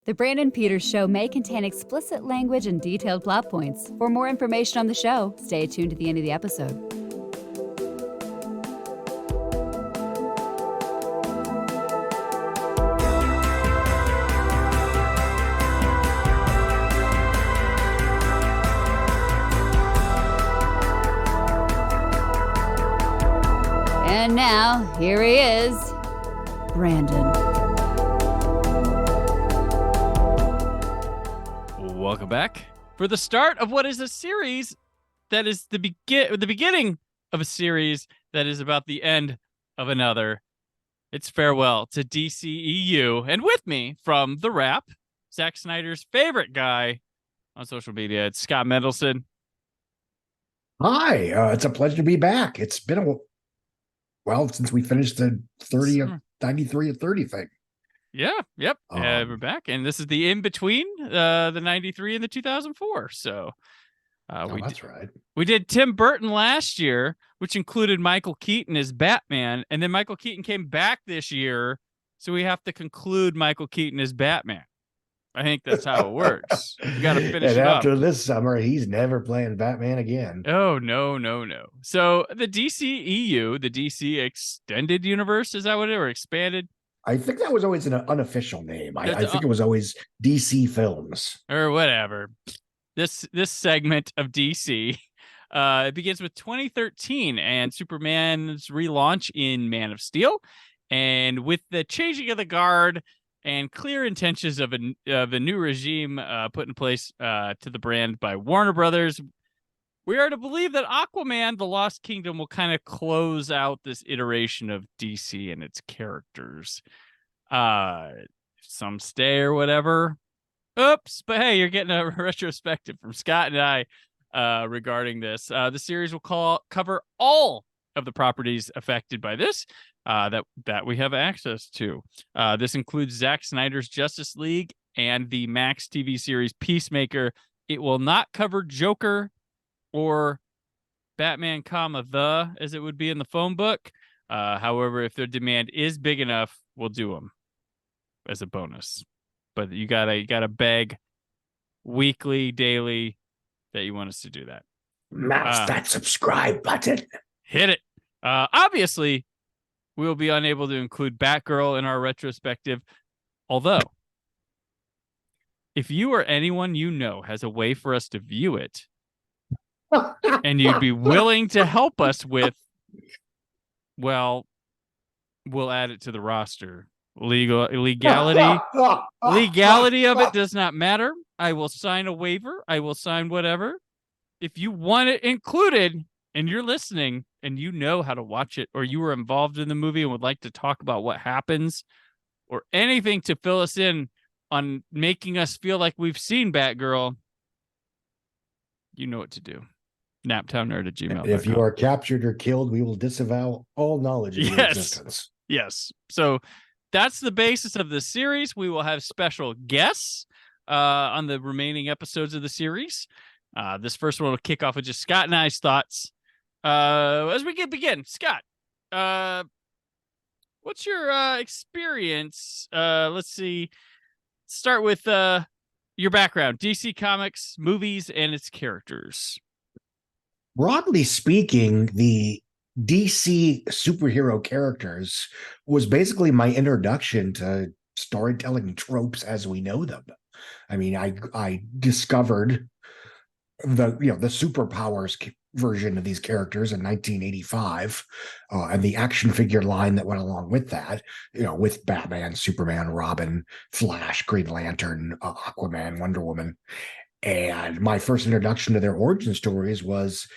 The Brandon Peters Show may contain explicit language and detailed plot points. For more information on the show, stay tuned to the end of the episode. And now, here he is, Brandon. Welcome back for the start of what is a series that is the beginning of a series that is about the end of another. It's farewell to DCEU, and with me from The Wrap, Zack Snyder's favorite guy on social media, it's Scott Mendelson. Hi, it's a pleasure to be back. It's been since we finished the 93 of 30 thing. Yeah, yep. We're back, and this is the in between the 93 and the 2004. So that's right. We did Tim Burton last year, which included Michael Keaton as Batman, and then Michael Keaton came back this year, so we have to conclude Michael Keaton as Batman. I think that's how it works. We got to finish it up. After this summer, he's never playing Batman again. Oh, no. So the DCEU, the DC Extended Universe, is that what it or expanded? I think that was always an unofficial name. I think it was always DC Films. Or whatever. This segment of DC it begins with 2013 and Superman's relaunch in Man of Steel. And with the changing of the guard and clear intentions of a new regime put in place to the brand by Warner Brothers, we are to believe that Aquaman, The Lost Kingdom, will kind of close out this iteration of DC and its characters. Some stay or whatever. Oops, but hey, you're getting a retrospective from Scott and I regarding this. The series will cover all of the properties affected by this that we have access to. This includes Zack Snyder's Justice League and the Max TV series Peacemaker. It will not cover Joker or Batman, as it would be in the phone book. However, if their demand is big enough, we'll do them as a bonus. But you gotta beg weekly, daily that you want us to do that. Mash that subscribe button. Hit it. Obviously, we will be unable to include Batgirl in our retrospective. Although, if you or anyone you know has a way for us to view it, and you'd be willing to help us with, well, we'll add it to the roster. Legality of it does not matter. I will sign a waiver. I will sign whatever. If you want it included and you're listening and you know how to watch it, or you were involved in the movie and would like to talk about what happens, or anything to fill us in on making us feel like we've seen Batgirl, you know what to do. naptownnerd@gmail.com. If you are captured or killed, we will disavow all knowledge of your existence. Yes. So that's the basis of the series. We will have special guests on the remaining episodes of the series. This first one will kick off with just Scott and I's thoughts. As we begin, Scott, what's your experience? Let's see. Start with your background, DC Comics, movies, and its characters. Broadly speaking, the DC superhero characters was basically my introduction to storytelling tropes as we know them. I mean, I discovered the superpowers version of these characters in 1985, and the action figure line that went along with that, with Batman, Superman, Robin, Flash, Green Lantern, Aquaman, Wonder Woman. And my first introduction to their origin stories was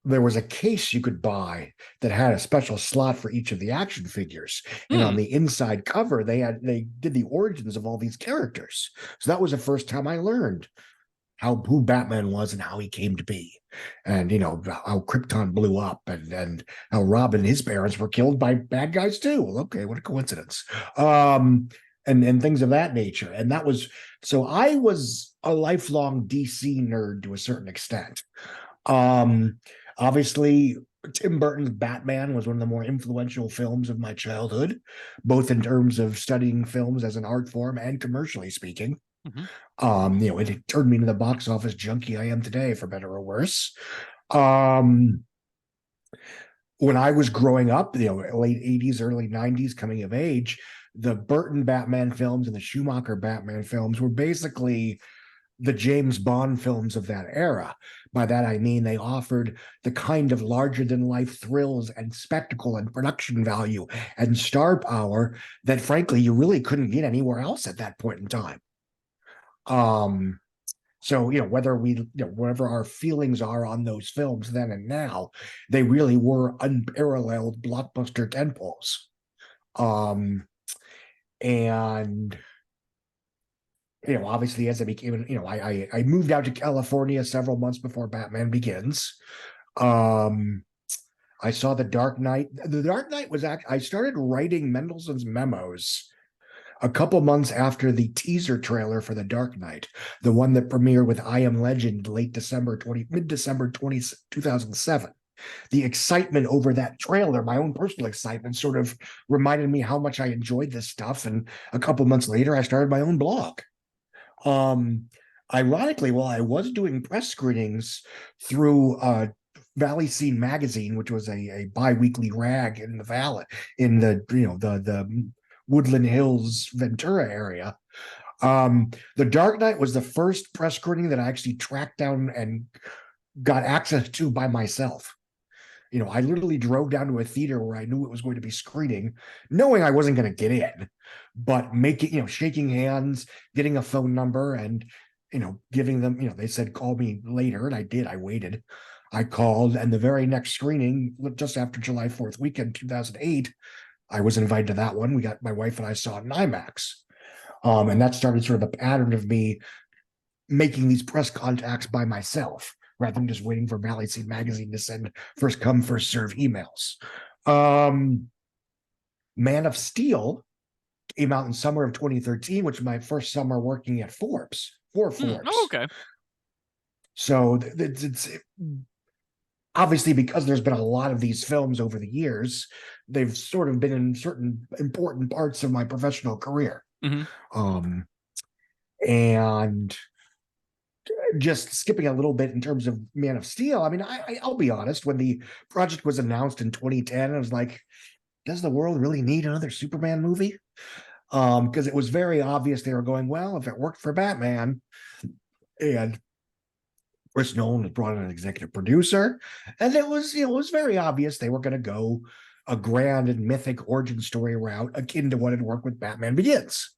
there was a case you could buy that had a special slot for each of the action figures. And on the inside cover, they did the origins of all these characters. So that was the first time I learned who Batman was and how he came to be. And, how Krypton blew up and how Robin and his parents were killed by bad guys too. Well, okay, what a coincidence. And things of that nature. And so I was a lifelong DC nerd to a certain extent. Obviously, Tim Burton's Batman was one of the more influential films of my childhood, both in terms of studying films as an art form and commercially speaking. It turned me into the box office junkie I am today, for better or worse. When I was growing up, late 80s, early 90s, coming of age, the Burton Batman films and the Schumacher Batman films were basically the James Bond films of that era. By that, I mean they offered the kind of larger than life thrills and spectacle and production value and star power that, frankly, you really couldn't get anywhere else at that point in time. So, whatever our feelings are on those films then and now, they really were unparalleled blockbuster tentpoles. And obviously, as I became, I moved out to California several months before Batman Begins. I saw The Dark Knight. The Dark Knight was I started writing Mendelssohn's memos a couple months after the teaser trailer for The Dark Knight, the one that premiered with I Am Legend mid-December 2007. The excitement over that trailer, my own personal excitement, sort of reminded me how much I enjoyed this stuff. And a couple months later, I started my own blog. Ironically, while I was doing press screenings through Valley Scene magazine, which was a bi-weekly rag in the valley, in the Woodland Hills, Ventura area. The Dark Knight was the first press screening that I actually tracked down and got access to by myself. I literally drove down to a theater where I knew it was going to be screening, knowing I wasn't going to get in, but shaking hands, getting a phone number, and giving them, they said, call me later, and I did. I waited. I called, and the very next screening, just after July 4th weekend, 2008, I was invited to that one. My wife and I saw it in IMAX. And that started sort of the pattern of me making these press contacts by myself, rather than just waiting for Valley Scene magazine to send first come, first serve emails. Man of Steel came out in summer of 2013, which was my first summer working at Forbes, for Forbes. Oh, okay. So it's obviously, because there's been a lot of these films over the years, they've sort of been in certain important parts of my professional career. And just skipping a little bit in terms of Man of Steel, I mean, I'll be honest, when the project was announced in 2010, I was like, does the world really need another Superman movie? Because it was very obvious they were going, well, if it worked for Batman, and Chris Nolan was brought in an executive producer, and it was very obvious they were going to go a grand and mythic origin story route akin to what had worked with Batman Begins.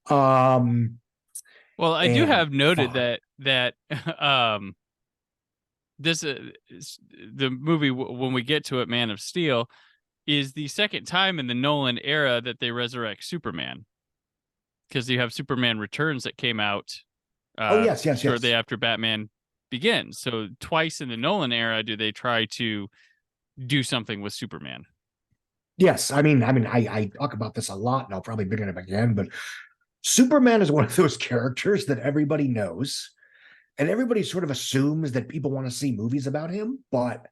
Well, I do have noted that this the movie, when we get to it, Man of Steel, is the second time in the Nolan era that they resurrect Superman, because you have Superman Returns that came out yes, shortly after Batman Begins. So twice in the Nolan era do they try to do something with Superman. Yes, I mean, I talk about this a lot, and I'll probably bring it up again, but Superman is one of those characters that everybody knows, and everybody sort of assumes that people want to see movies about him, but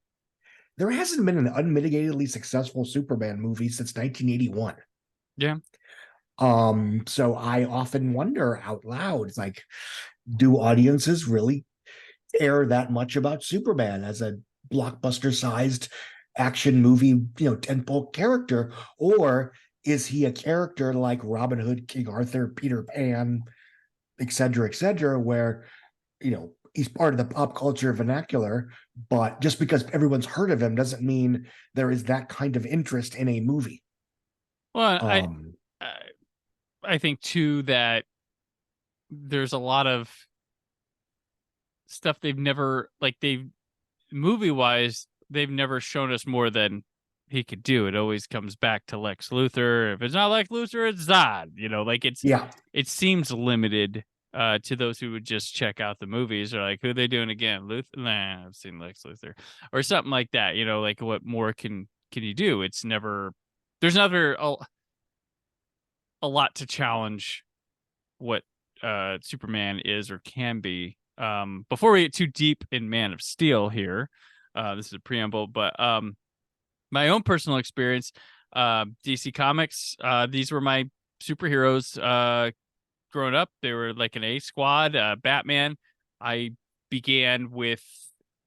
there hasn't been an unmitigatedly successful Superman movie since 1981. Yeah. So I often wonder out loud, it's like, do audiences really care that much about Superman as a blockbuster-sized action movie, tentpole character, or is he a character like Robin Hood, King Arthur, Peter Pan, et cetera, where, he's part of the pop culture vernacular, but just because everyone's heard of him doesn't mean there is that kind of interest in a movie. Well, I think too that there's a lot of stuff movie-wise, they've never shown us more than he could do. It always comes back to Lex Luthor. If it's not Lex Luthor, it's Zod. It seems limited to those who would just check out the movies, or like, who are they doing again? Luthor? Nah, I've seen Lex Luthor, or something like that. Like, what more can you do? It's never, there's never a lot to challenge what Superman is or can be. Before we get too deep in Man of Steel here, This is a preamble, but my own personal experience, DC Comics, these were my superheroes growing up. They were like an A Squad, Batman. I began with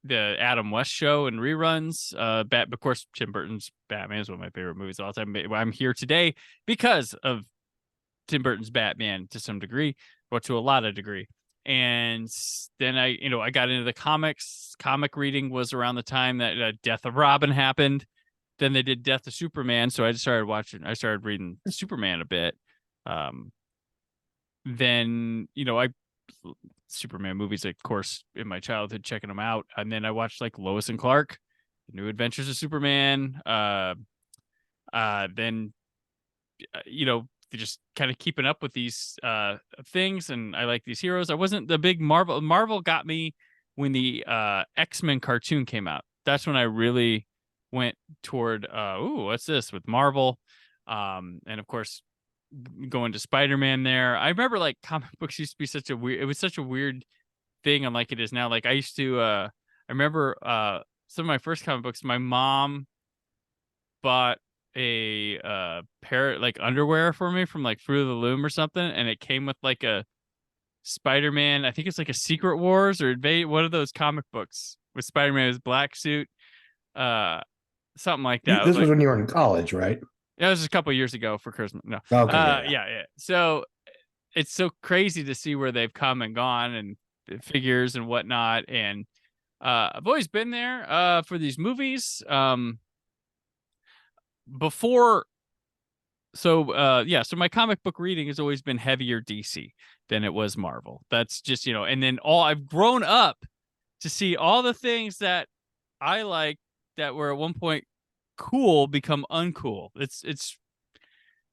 the Adam West show and reruns. Of course, Tim Burton's Batman is one of my favorite movies of all time. I'm here today because of Tim Burton's Batman to some degree, or to a lot of degree. And then I got into the comics. Comic reading was around the time that Death of Robin happened. Then they did Death of Superman, so I started reading Superman a bit. Then Superman movies, of course, in my childhood, checking them out, and then I watched like Lois and Clark, The New Adventures of Superman. Then just kind of keeping up with these things, and I like these heroes. I wasn't the big Marvel got me when the X-Men cartoon came out. That's when I really went toward what's this with Marvel, and of course going to Spider-Man there. I remember like comic books used to be such a weird thing, unlike it is now. Like I used to I remember some of my first comic books, my mom bought a pair like underwear for me from like Fruit of the Loom or something, and it came with like a Spider-Man, I think it's like a Secret Wars or one of those comic books with Spider-Man with his black suit, something like that. This was when you were in college, right? Yeah, it was just a couple of years ago for Christmas. No. Okay. Yeah. So it's so crazy to see where they've come and gone, and the figures and whatnot. And I've always been there for these movies. So my comic book reading has always been heavier DC than it was Marvel. That's just, and then I've grown up to see all the things that I like that were at one point cool become uncool. It's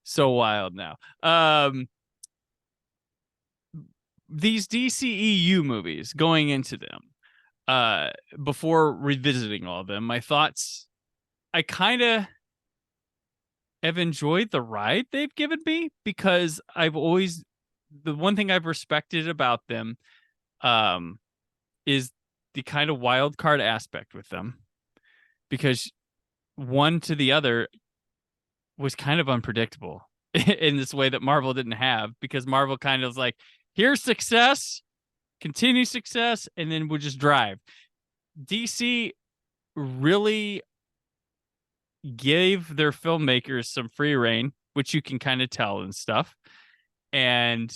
so wild now. These DCEU movies, going into them, before revisiting all of them, my thoughts, I kind of have enjoyed the ride they've given me, because the one thing I've respected about them is the kind of wild card aspect with them, because one to the other was kind of unpredictable in this way that Marvel didn't have, because Marvel kind of was like, here's success, continue success, and then we'll just drive. DC really gave their filmmakers some free reign, which you can kind of tell and stuff, and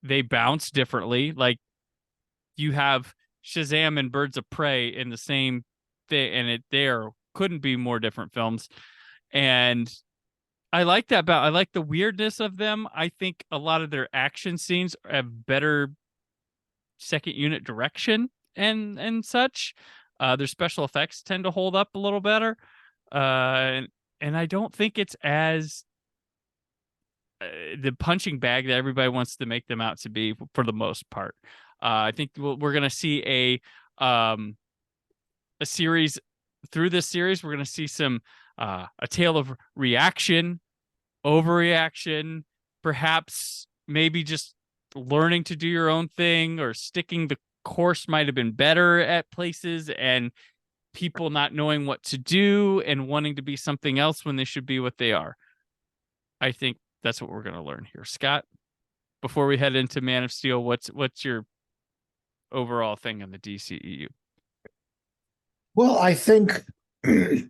they bounce differently. Like you have Shazam and Birds of Prey in the same thing, and there couldn't be more different films. And I like that I like the weirdness of them. I think a lot of their action scenes have better second unit direction and such. Their special effects tend to hold up a little better. And I don't think it's as the punching bag that everybody wants to make them out to be, for the most part. I think we're going to see a series. Through this series, we're going to see some a tale of reaction, overreaction, perhaps maybe just learning to do your own thing, or sticking the course might have been better at places, and people not knowing what to do and wanting to be something else when they should be what they are. I think that's what we're going to learn here. Scott, before we head into Man of Steel, what's your overall thing on the DCEU? Well, I think the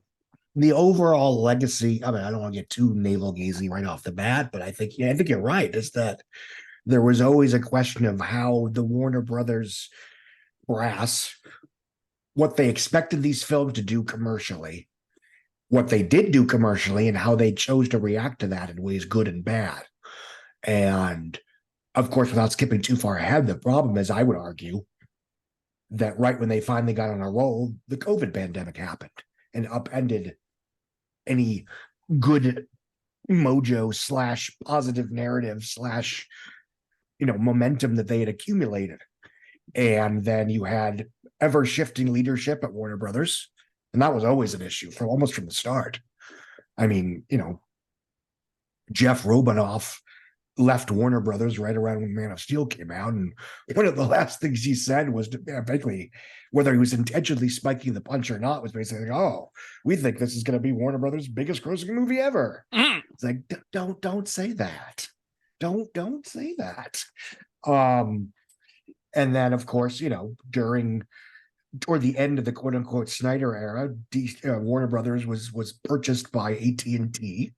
overall legacy, I mean, I don't want to get too navel-gazing right off the bat, but I think you're right, is that there was always a question of how the Warner Brothers brass, what they expected these films to do commercially, what they did do commercially, and how they chose to react to that in ways good and bad. And of course, without skipping too far ahead, the problem is, I would argue, that right when they finally got on a roll, the COVID pandemic happened and upended any good mojo / positive narrative / momentum that they had accumulated. And then you had ever shifting leadership at Warner Brothers, and that was always an issue almost from the start. I mean, Jeff Robinoff left Warner Brothers right around when Man of Steel came out. And one of the last things he said was basically, whether he was intentionally spiking the punch or not, was basically like, oh, we think this is going to be Warner Brothers' biggest grossing movie ever. It's like, don't say that. Don't say that. And then, of course, toward the end of the quote unquote Snyder era, Warner Brothers was purchased by AT&T.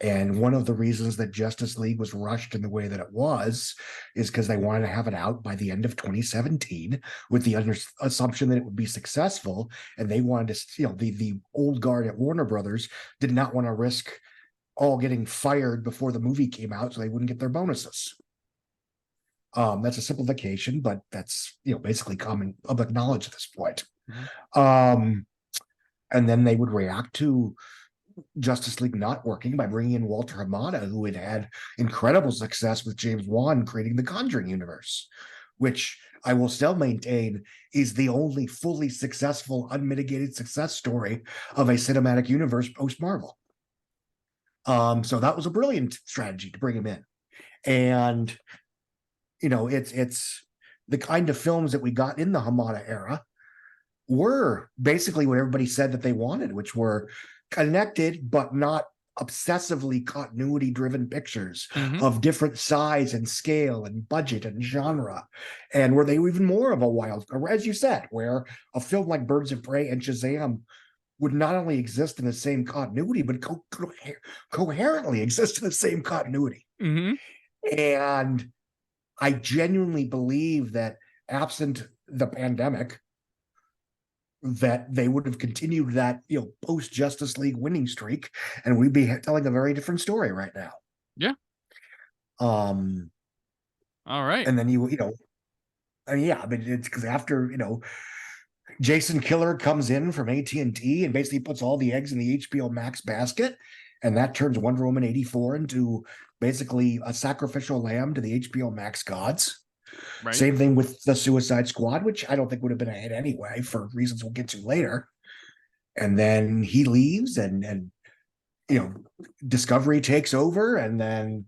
And one of the reasons that Justice League was rushed in the way that it was is because they wanted to have it out by the end of 2017 with the assumption that it would be successful. And they wanted to, the old guard at Warner Brothers did not want to risk all getting fired before the movie came out so they wouldn't get their bonuses. That's a simplification, but that's, basically common public knowledge at this point. Mm-hmm. And then they would react to Justice League not working by bringing in Walter Hamada, who had incredible success with James Wan creating the Conjuring universe, which I will still maintain is the only fully successful, unmitigated success story of a cinematic universe post-Marvel. So that was a brilliant strategy to bring him in. And, it's the kind of films that we got in the Hamada era were basically what everybody said that they wanted, which were connected but not obsessively continuity driven pictures of different size and scale and budget and genre, and were they even more of a wild, as you said, where a film like Birds of Prey and Shazam would not only exist in the same continuity but coherently exist in the same continuity. And I genuinely believe that absent the pandemic, that they would have continued that, post Justice League winning streak, and we'd be telling a very different story right now. Yeah. All right. And then it's because after, Jason Killer comes in from AT&T and basically puts all the eggs in the HBO Max basket, and that turns Wonder Woman 84 into basically a sacrificial lamb to the HBO Max gods. Right. Same thing with the Suicide Squad, which I don't think would have been a hit anyway for reasons we'll get to later. And then he leaves and Discovery takes over. And then,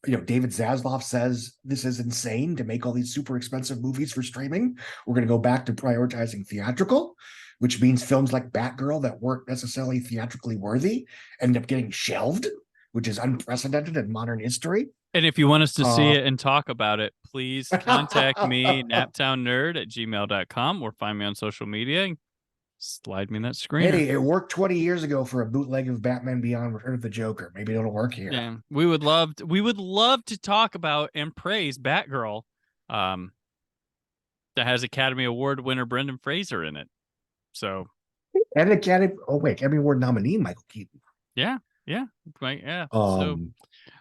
David Zaslav says, this is insane to make all these super expensive movies for streaming. We're going to go back to prioritizing theatrical, which means films like Batgirl that weren't necessarily theatrically worthy end up getting shelved, which is unprecedented in modern history. And if you want us to see it and talk about it, please contact me, naptownnerd@gmail.com, or find me on social media and slide me that screen. Hey, it worked 20 years ago for a bootleg of Batman Beyond Return of the Joker. Maybe it'll work here. Yeah, we would love to talk about and praise Batgirl, that has Academy Award winner Brendan Fraser in it. So, and Academy Award nominee Michael Keaton. Yeah. Right. Yeah.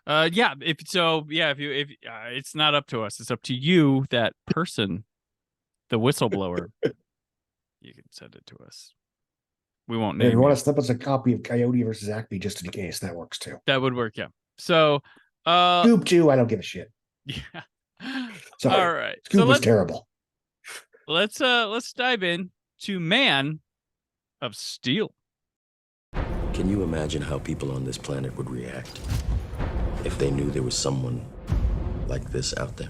If it's not up to us, it's up to you, that person, the whistleblower. You can send it to us. We won't name. If you want to slip us a copy of Coyote versus Acme just in case, that works too. That would work. Yeah. So, Scoob 2, I don't give a shit. Yeah. Sorry. All right. Scoob was terrible. Let's dive in to Man of Steel. Can you imagine how people on this planet would react if they knew there was someone like this out there?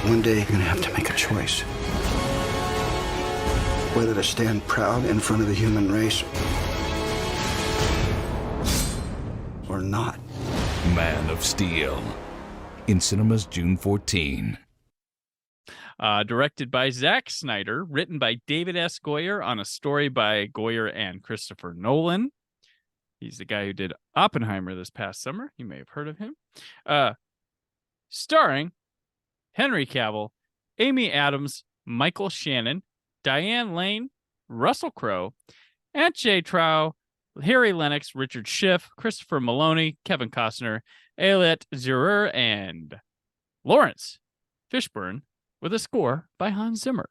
One day you're gonna have to make a choice. Whether to stand proud in front of the human race or not. Man of Steel. In cinemas June 14. Directed by Zack Snyder, written by David S. Goyer on a story by Goyer and Christopher Nolan. He's the guy who did Oppenheimer this past summer. You may have heard of him. Starring Henry Cavill, Amy Adams, Michael Shannon, Diane Lane, Russell Crowe, Aunt Jay Trow, Harry Lennox, Richard Schiff, Christopher Maloney, Kevin Costner, Ayelet Zurer, and Lawrence Fishburne, with a score by Hans Zimmer.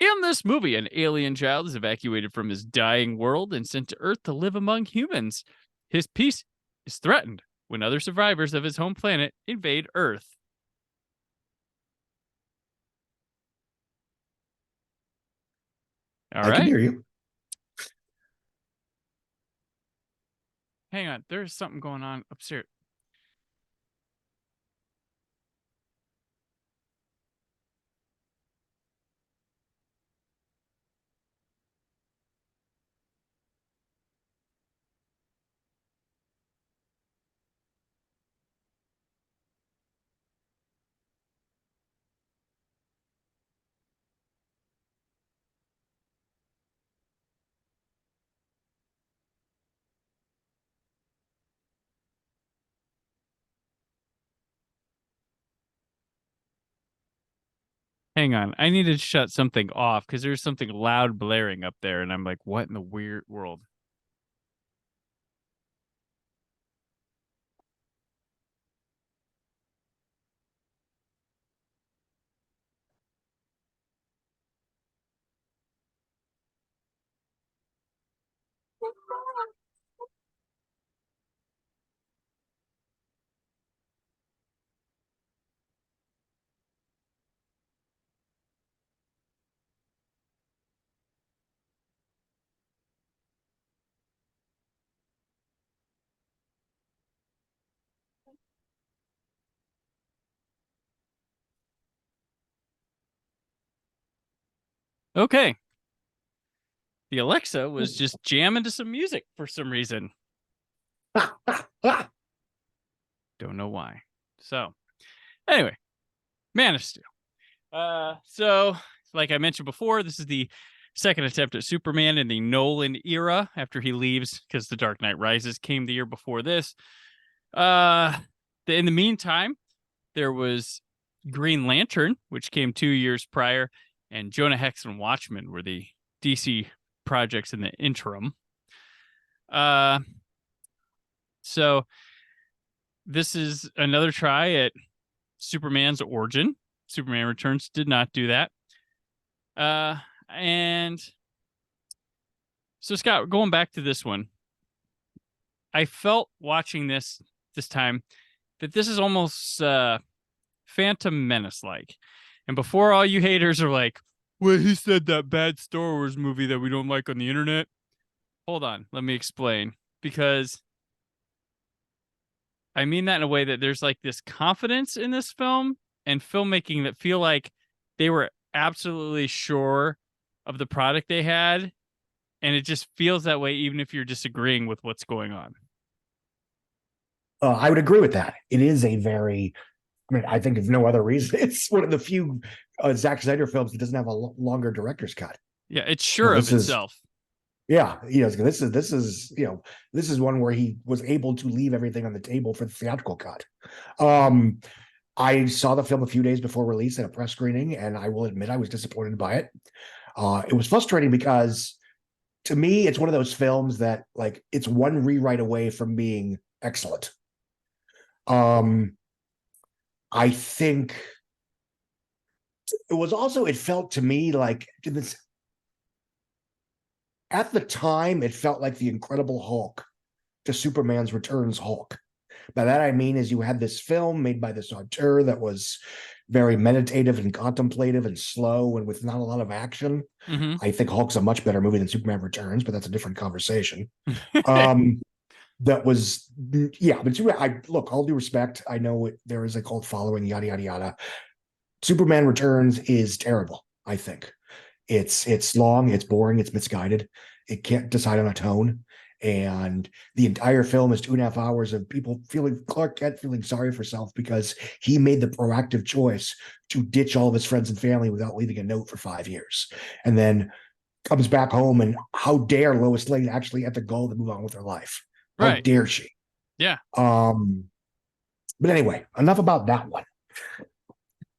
In this movie, an alien child is evacuated from his dying world and sent to Earth to live among humans. His peace is threatened when other survivors of his home planet invade Earth. All right. I can hear you. Hang on. There's something going on upstairs. Hang on. I need to shut something off because there's something loud blaring up there. And I'm like, what in the weird world? Okay. The Alexa was just jamming to some music for some reason. Don't know why. So, anyway, Man of Steel. So, like I mentioned before, this is the second attempt at Superman in the Nolan era after he leaves because The Dark Knight Rises came the year before this. In the meantime, there was Green Lantern, which came 2 years prior, and Jonah Hex and Watchmen were the DC projects in the interim. So this is another try at Superman's origin. Superman Returns did not do that. And so, Scott, going back to this one, I felt watching this time that this is almost Phantom Menace like. And before all you haters are like, well, he said that bad Star Wars movie that we don't like on the internet. Hold on, let me explain. Because I mean that in a way that there's like this confidence in this film and filmmaking that feel like they were absolutely sure of the product they had. And it just feels that way, even if you're disagreeing with what's going on. I would agree with that. It is a very, I mean, I think if no other reason, it's one of the few Zack Snyder films that doesn't have a longer director's cut. Yeah, it's sure of itself. Yeah, this is one where he was able to leave everything on the table for the theatrical cut. I saw the film a few days before release at a press screening, and I will admit I was disappointed by it. It was frustrating because, to me, it's one of those films that, like, it's one rewrite away from being excellent. I think it was also, it felt to me like this. At the time, it felt like the Incredible Hulk to Superman's Returns Hulk. By that I mean is you had this film made by this auteur that was very meditative and contemplative and slow and with not a lot of action. Mm-hmm. I think Hulk's a much better movie than Superman Returns, but that's a different conversation. That was, yeah, but look, all due respect, I know there is a cult following, yada, yada, yada. Superman Returns is terrible, I think. It's long, it's boring, it's misguided. It can't decide on a tone. And the entire film is 2.5 hours of people Clark Kent feeling sorry for himself because he made the proactive choice to ditch all of his friends and family without leaving a note for 5 years. And then comes back home, and how dare Lois Lane actually have the goal to move on with her life? How dare she? Yeah. But anyway, enough about that one.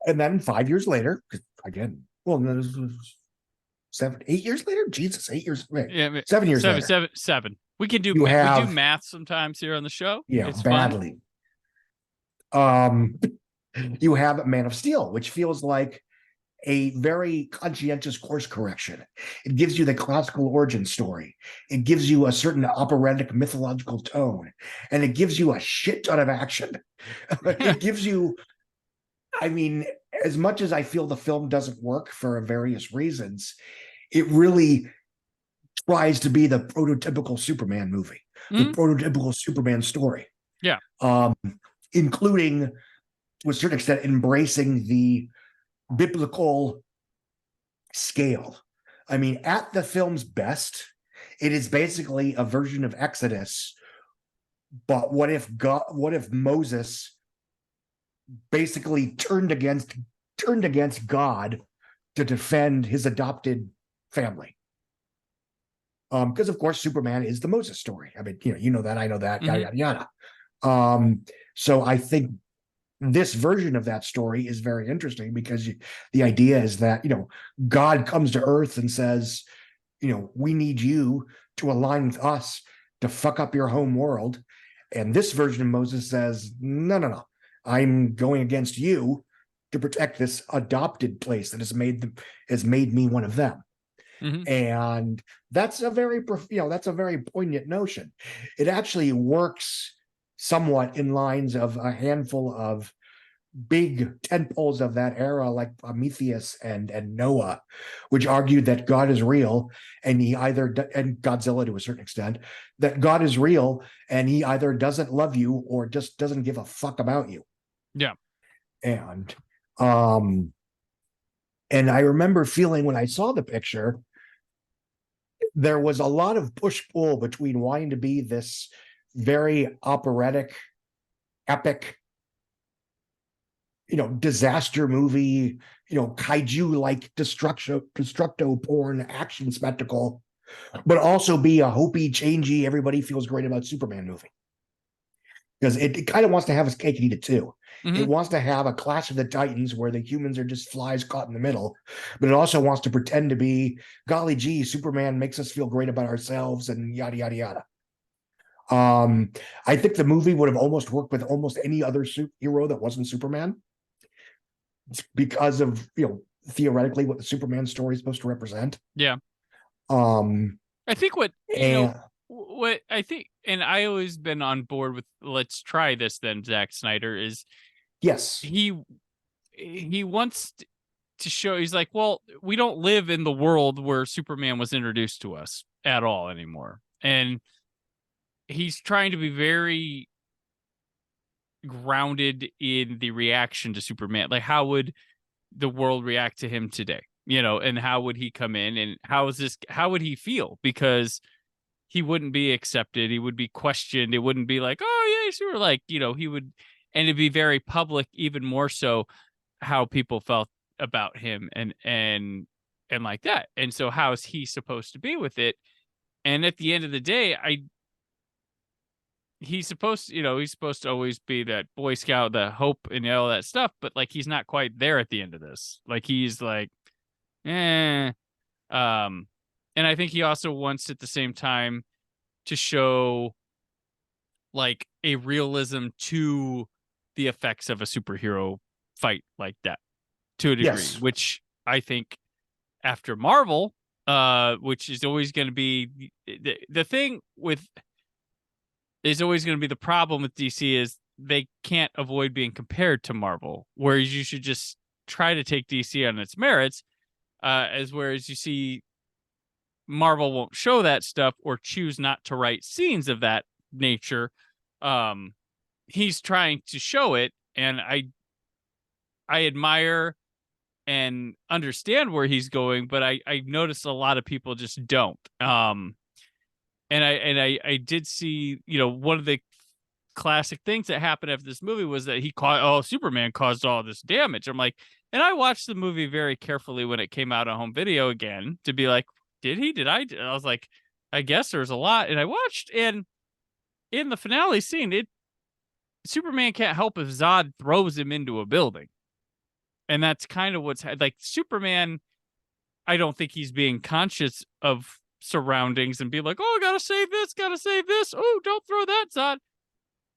And then 5 years later, again, well, this was 8 years later. Jesus, 8 years. Wait, yeah, 7 years later. Seven. We can do we do math sometimes here on the show. Yeah, it's badly. You have Man of Steel, which feels like a very conscientious course correction. It gives you the classical origin story. It gives you a certain operatic mythological tone, and it gives you a shit ton of action. It gives you, I mean, as much as I feel the film doesn't work for various reasons, it really tries to be the prototypical Superman movie. the prototypical Superman story. Yeah. Including, to a certain extent, embracing the biblical scale. I mean, at the film's best, it is basically a version of Exodus. But what if Moses basically turned against God to defend his adopted family? Because of course Superman is the Moses story. I mean, you know that, I know that, yada yada yada. So I think this version of that story is very interesting because the idea is that, God comes to Earth and says, we need you to align with us to fuck up your home world. And this version of Moses says, no, I'm going against you to protect this adopted place that has made me one of them. And that's a very poignant notion. It actually works somewhat in lines of a handful of big tentpoles of that era, like Prometheus and Noah, which argued that God is real, and and Godzilla to a certain extent, that God is real and he either doesn't love you or just doesn't give a fuck about you. Yeah. And I remember feeling when I saw the picture, there was a lot of push-pull between wanting to be this very operatic, epic, disaster movie, kaiju-like destructo porn action spectacle, but also be a hopey, changey, everybody feels great about Superman movie. Because it kind of wants to have its cake and eat it too. It wants to have a Clash of the Titans where the humans are just flies caught in the middle, but it also wants to pretend to be, golly gee, Superman makes us feel great about ourselves and yada, yada, yada. I think the movie would have almost worked with almost any other superhero that wasn't Superman, because of, theoretically what the Superman story is supposed to represent. Yeah. I think what I think, and I always been on board with, let's try this then, Zack Snyder, is yes, he wants to show, he's like, well, we don't live in the world where Superman was introduced to us at all anymore. And he's trying to be very grounded in the reaction to Superman. Like, how would the world react to him today? And how would he come in, and how would he feel? Because he wouldn't be accepted. He would be questioned. It wouldn't be like, oh yeah, sure. Like, he would, and it'd be very public, even more so how people felt about him and like that. And so how is he supposed to be with it? And at the end of the day, he's supposed to always be that Boy Scout, the hope and all that stuff, but like, he's not quite there at the end of this. Like, he's like, and I think he also wants at the same time to show like a realism to the effects of a superhero fight like that, to a degree, which I think after Marvel, which is always going to be the thing with, is always going to be the problem with DC, is they can't avoid being compared to Marvel, whereas you should just try to take DC on its merits, whereas you see Marvel won't show that stuff or choose not to write scenes of that nature. He's trying to show it, and I admire and understand where he's going, but I notice a lot of people just don't. And I did see, one of the classic things that happened after this movie was that Superman caused all this damage. I'm like, and I watched the movie very carefully when it came out on home video again to be like, did he? Did I? I was like, I guess there's a lot. And I watched, and in the finale scene, Superman can't help if Zod throws him into a building. And that's kind of what's like Superman. I don't think he's being conscious of surroundings and be like, oh, gotta save this. Oh, don't throw that, Zod.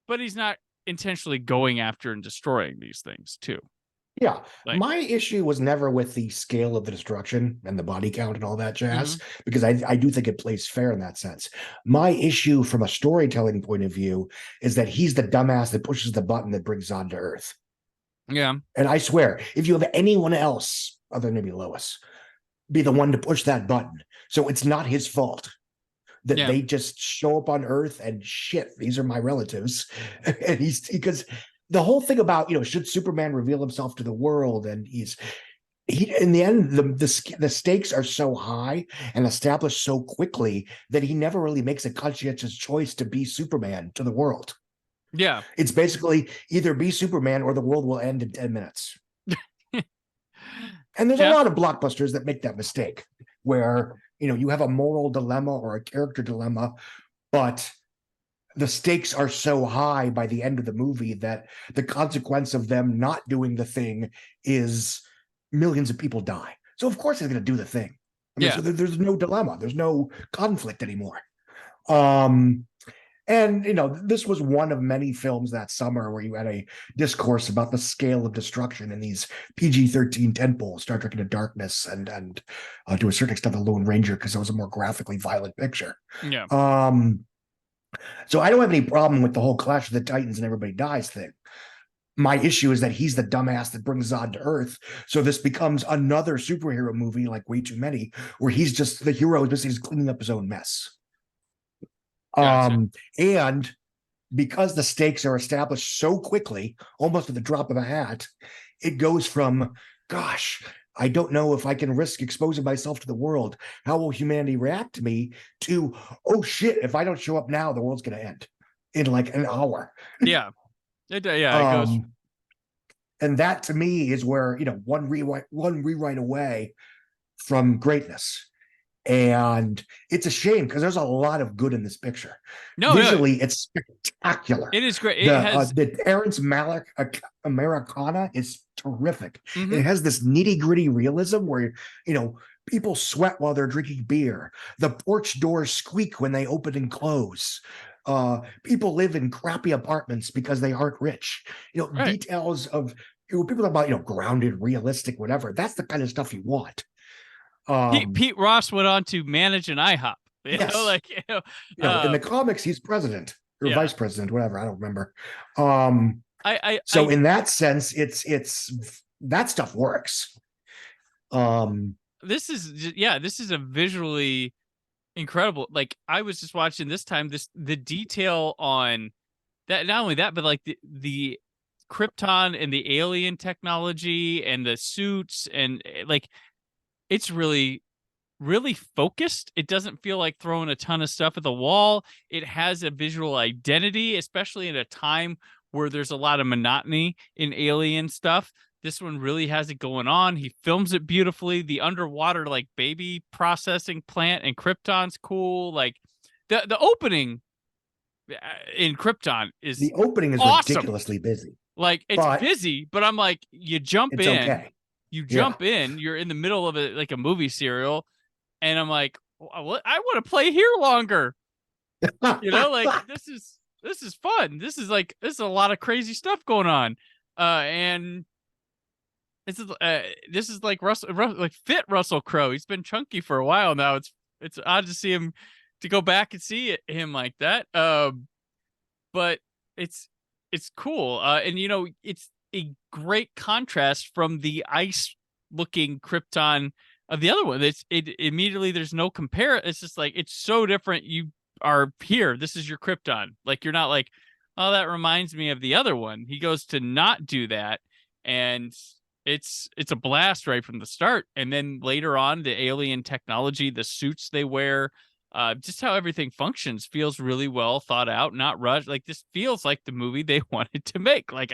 But he's not intentionally going after and destroying these things too. Yeah. My issue was never with the scale of the destruction and the body count and all that jazz, because I do think it plays fair in that sense. My issue from a storytelling point of view is that he's the dumbass that pushes the button that brings Zod to Earth. Yeah. And I swear, if you have anyone else other than maybe Lois be the one to push that button, so it's not his fault. that Yeah. they just show up on Earth and shit, these are my relatives. And because the whole thing about, should Superman reveal himself to the world, and he in the end, the stakes are so high and established so quickly that he never really makes a conscientious choice to be Superman to the world. Yeah. It's basically either be Superman or the world will end in 10 minutes. And there's a lot of blockbusters that make that mistake, where you have a moral dilemma or a character dilemma, but the stakes are so high by the end of the movie that the consequence of them not doing the thing is millions of people die. So of course they're going to do the thing. So there's no dilemma. There's no conflict anymore. And this was one of many films that summer where you had a discourse about the scale of destruction in these PG-13 tentpoles, Star Trek Into Darkness, and to a certain extent the Lone Ranger, because it was a more graphically violent picture. Yeah. So I don't have any problem with the whole Clash of the Titans and everybody dies thing. My issue is that he's the dumbass that brings Zod to Earth. So this becomes another superhero movie, like way too many, where he's just the hero is basically cleaning up his own mess. Gotcha. And because the stakes are established so quickly, almost at the drop of a hat, it goes from, gosh, I don't know if I can risk exposing myself to the world. How will humanity react to me? To, oh shit, if I don't show up now, the world's going to end in like an hour. Yeah. It goes. And that to me is where, one rewrite away from greatness. And it's a shame because there's a lot of good in this picture. Visually, it's spectacular. It is great. The Terrence Malick Americana is terrific. Mm-hmm. It has this nitty-gritty realism where, people sweat while they're drinking beer. The porch doors squeak when they open and close. People live in crappy apartments because they aren't rich. Details of people talk about, grounded, realistic, whatever. That's the kind of stuff you want. Pete Ross went on to manage an IHOP. In the comics, he's president or vice president, whatever. I don't remember. In that sense, it's that stuff works. This is a visually incredible. Like, I was just watching this time, the detail on that, not only that, but like the Krypton and the alien technology and the suits, and like, it's really, really focused. It doesn't feel like throwing a ton of stuff at the wall. It has a visual identity, especially in a time where there's a lot of monotony in alien stuff. This one really has it going on. He films it beautifully. The underwater, like, baby processing plant in Krypton's cool. Like, the opening in Krypton is awesome. Ridiculously busy. Like, it's busy, but I'm like, you jump in. Okay. You jump in, you're in the middle of a movie serial, and I'm like, I want to play here longer. Like, this is fun. This is a lot of crazy stuff going on. And this is like fit Russell Crowe. He's been chunky for a while now. It's odd to see him, to go back and see him like that. But it's cool. And it's a great contrast from the ice looking Krypton of the other one. It immediately, there's no compare. It's just like, it's so different. You are here. This is your Krypton. Like, you're not like, oh, that reminds me of the other one. He goes to not do that. And it's a blast right from the start. And then later on, the alien technology, the suits they wear, just how everything functions feels really well thought out, not rushed. Like, this feels like the movie they wanted to make. Like,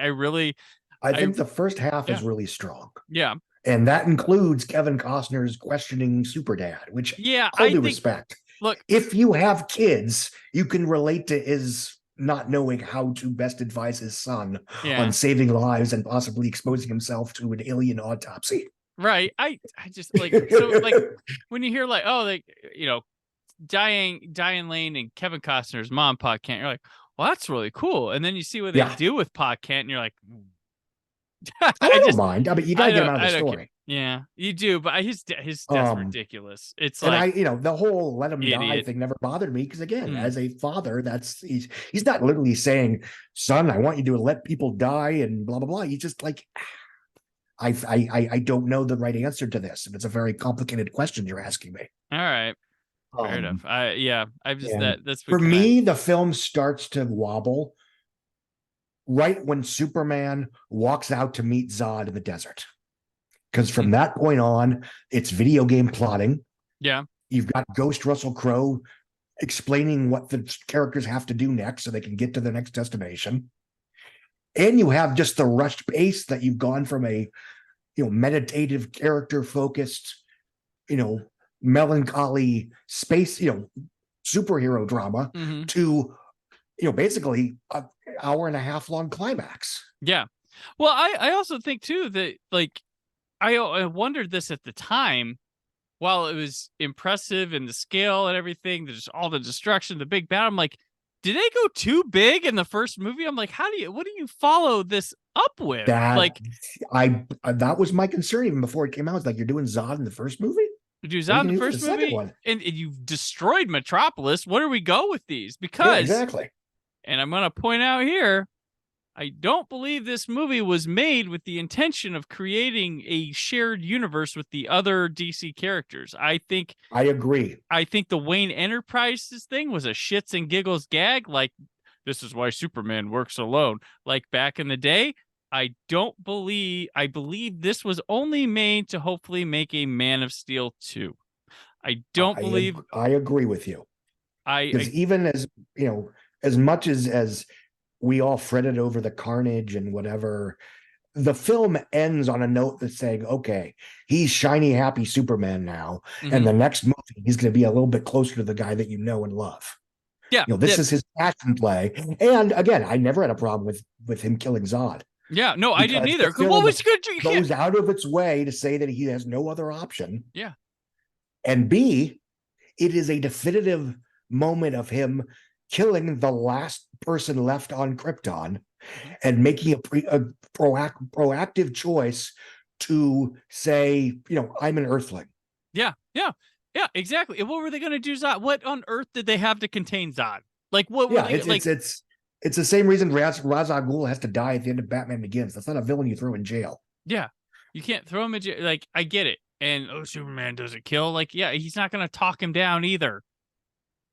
I think the first half is really strong. Yeah. And that includes Kevin Costner's questioning Superdad, which all due respect. Look, if you have kids, you can relate to his not knowing how to best advise his son on saving lives and possibly exposing himself to an alien autopsy. Right. I just like, so like when you hear like, oh, like, Diane Lane and Kevin Costner's mom, Pa Kent, you're like, well, that's really cool. And then you see what they do with Pa Kent, and you're like, I don't mind. I mean, you gotta get him out of the story. Yeah, you do, but his death's ridiculous. It's like, and the whole let him die thing never bothered me because, again, as a father, he's not literally saying, "Son, I want you to let people die," and blah blah blah. He's just like, I don't know the right answer to this, and it's a very complicated question you're asking me. All right, Fair enough. I've just And that's for what kinda, me, the film starts to wobble right when Superman walks out to meet Zod in the desert. Because from that point on, it's video game plotting. yeah. You've got Ghost Russell Crowe explaining what the characters have to do next so they can get to the next destination. And you have just the rushed pace that you've gone from a meditative, character focused, melancholy space, superhero drama Mhm. to basically an hour and a half long climax. Yeah. Well, I also think too that like I wondered this at the time. While it was impressive in the scale and everything, there's all the destruction, the big battle. I'm like, did they go too big in the first movie? I'm like, what do you follow this up with? That that was my concern even before it came out. It's like, you're doing Zod in the first movie? Did you Zod in the first movie? One? And you've destroyed Metropolis. Where do we go with these? Because yeah, exactly. And I'm going to point out here, I don't believe this movie was made with the intention of creating a shared universe with the other DC characters. I agree. I think the Wayne Enterprises thing was a shits and giggles gag. Like, this is why Superman works alone. Like back in the day, I believe this was only made to hopefully make a Man of Steel 2. I don't believe. I agree with you. Because I even as much as we all fretted over the carnage and whatever, the film ends on a note that's saying, okay, he's shiny, happy Superman now. And the next movie, he's going to be a little bit closer to the guy that you know and love. Yeah. This is his passion play. And again, I never had a problem with him killing Zod. Yeah, no, I didn't either. What was good? Goes out of its way to say that he has no other option. Yeah. And B, it is a definitive moment of him killing the last person left on Krypton and making a proactive choice to say, I'm an Earthling. Yeah, exactly. And what were they going to do, Zod? What on earth did they have to contain Zod? Like, what? Yeah, it's the same reason Ra's al Ghul has to die at the end of Batman Begins. That's not a villain you throw in jail. Yeah, you can't throw him in jail. Like, I get it. And Superman doesn't kill. Like, yeah, he's not going to talk him down either.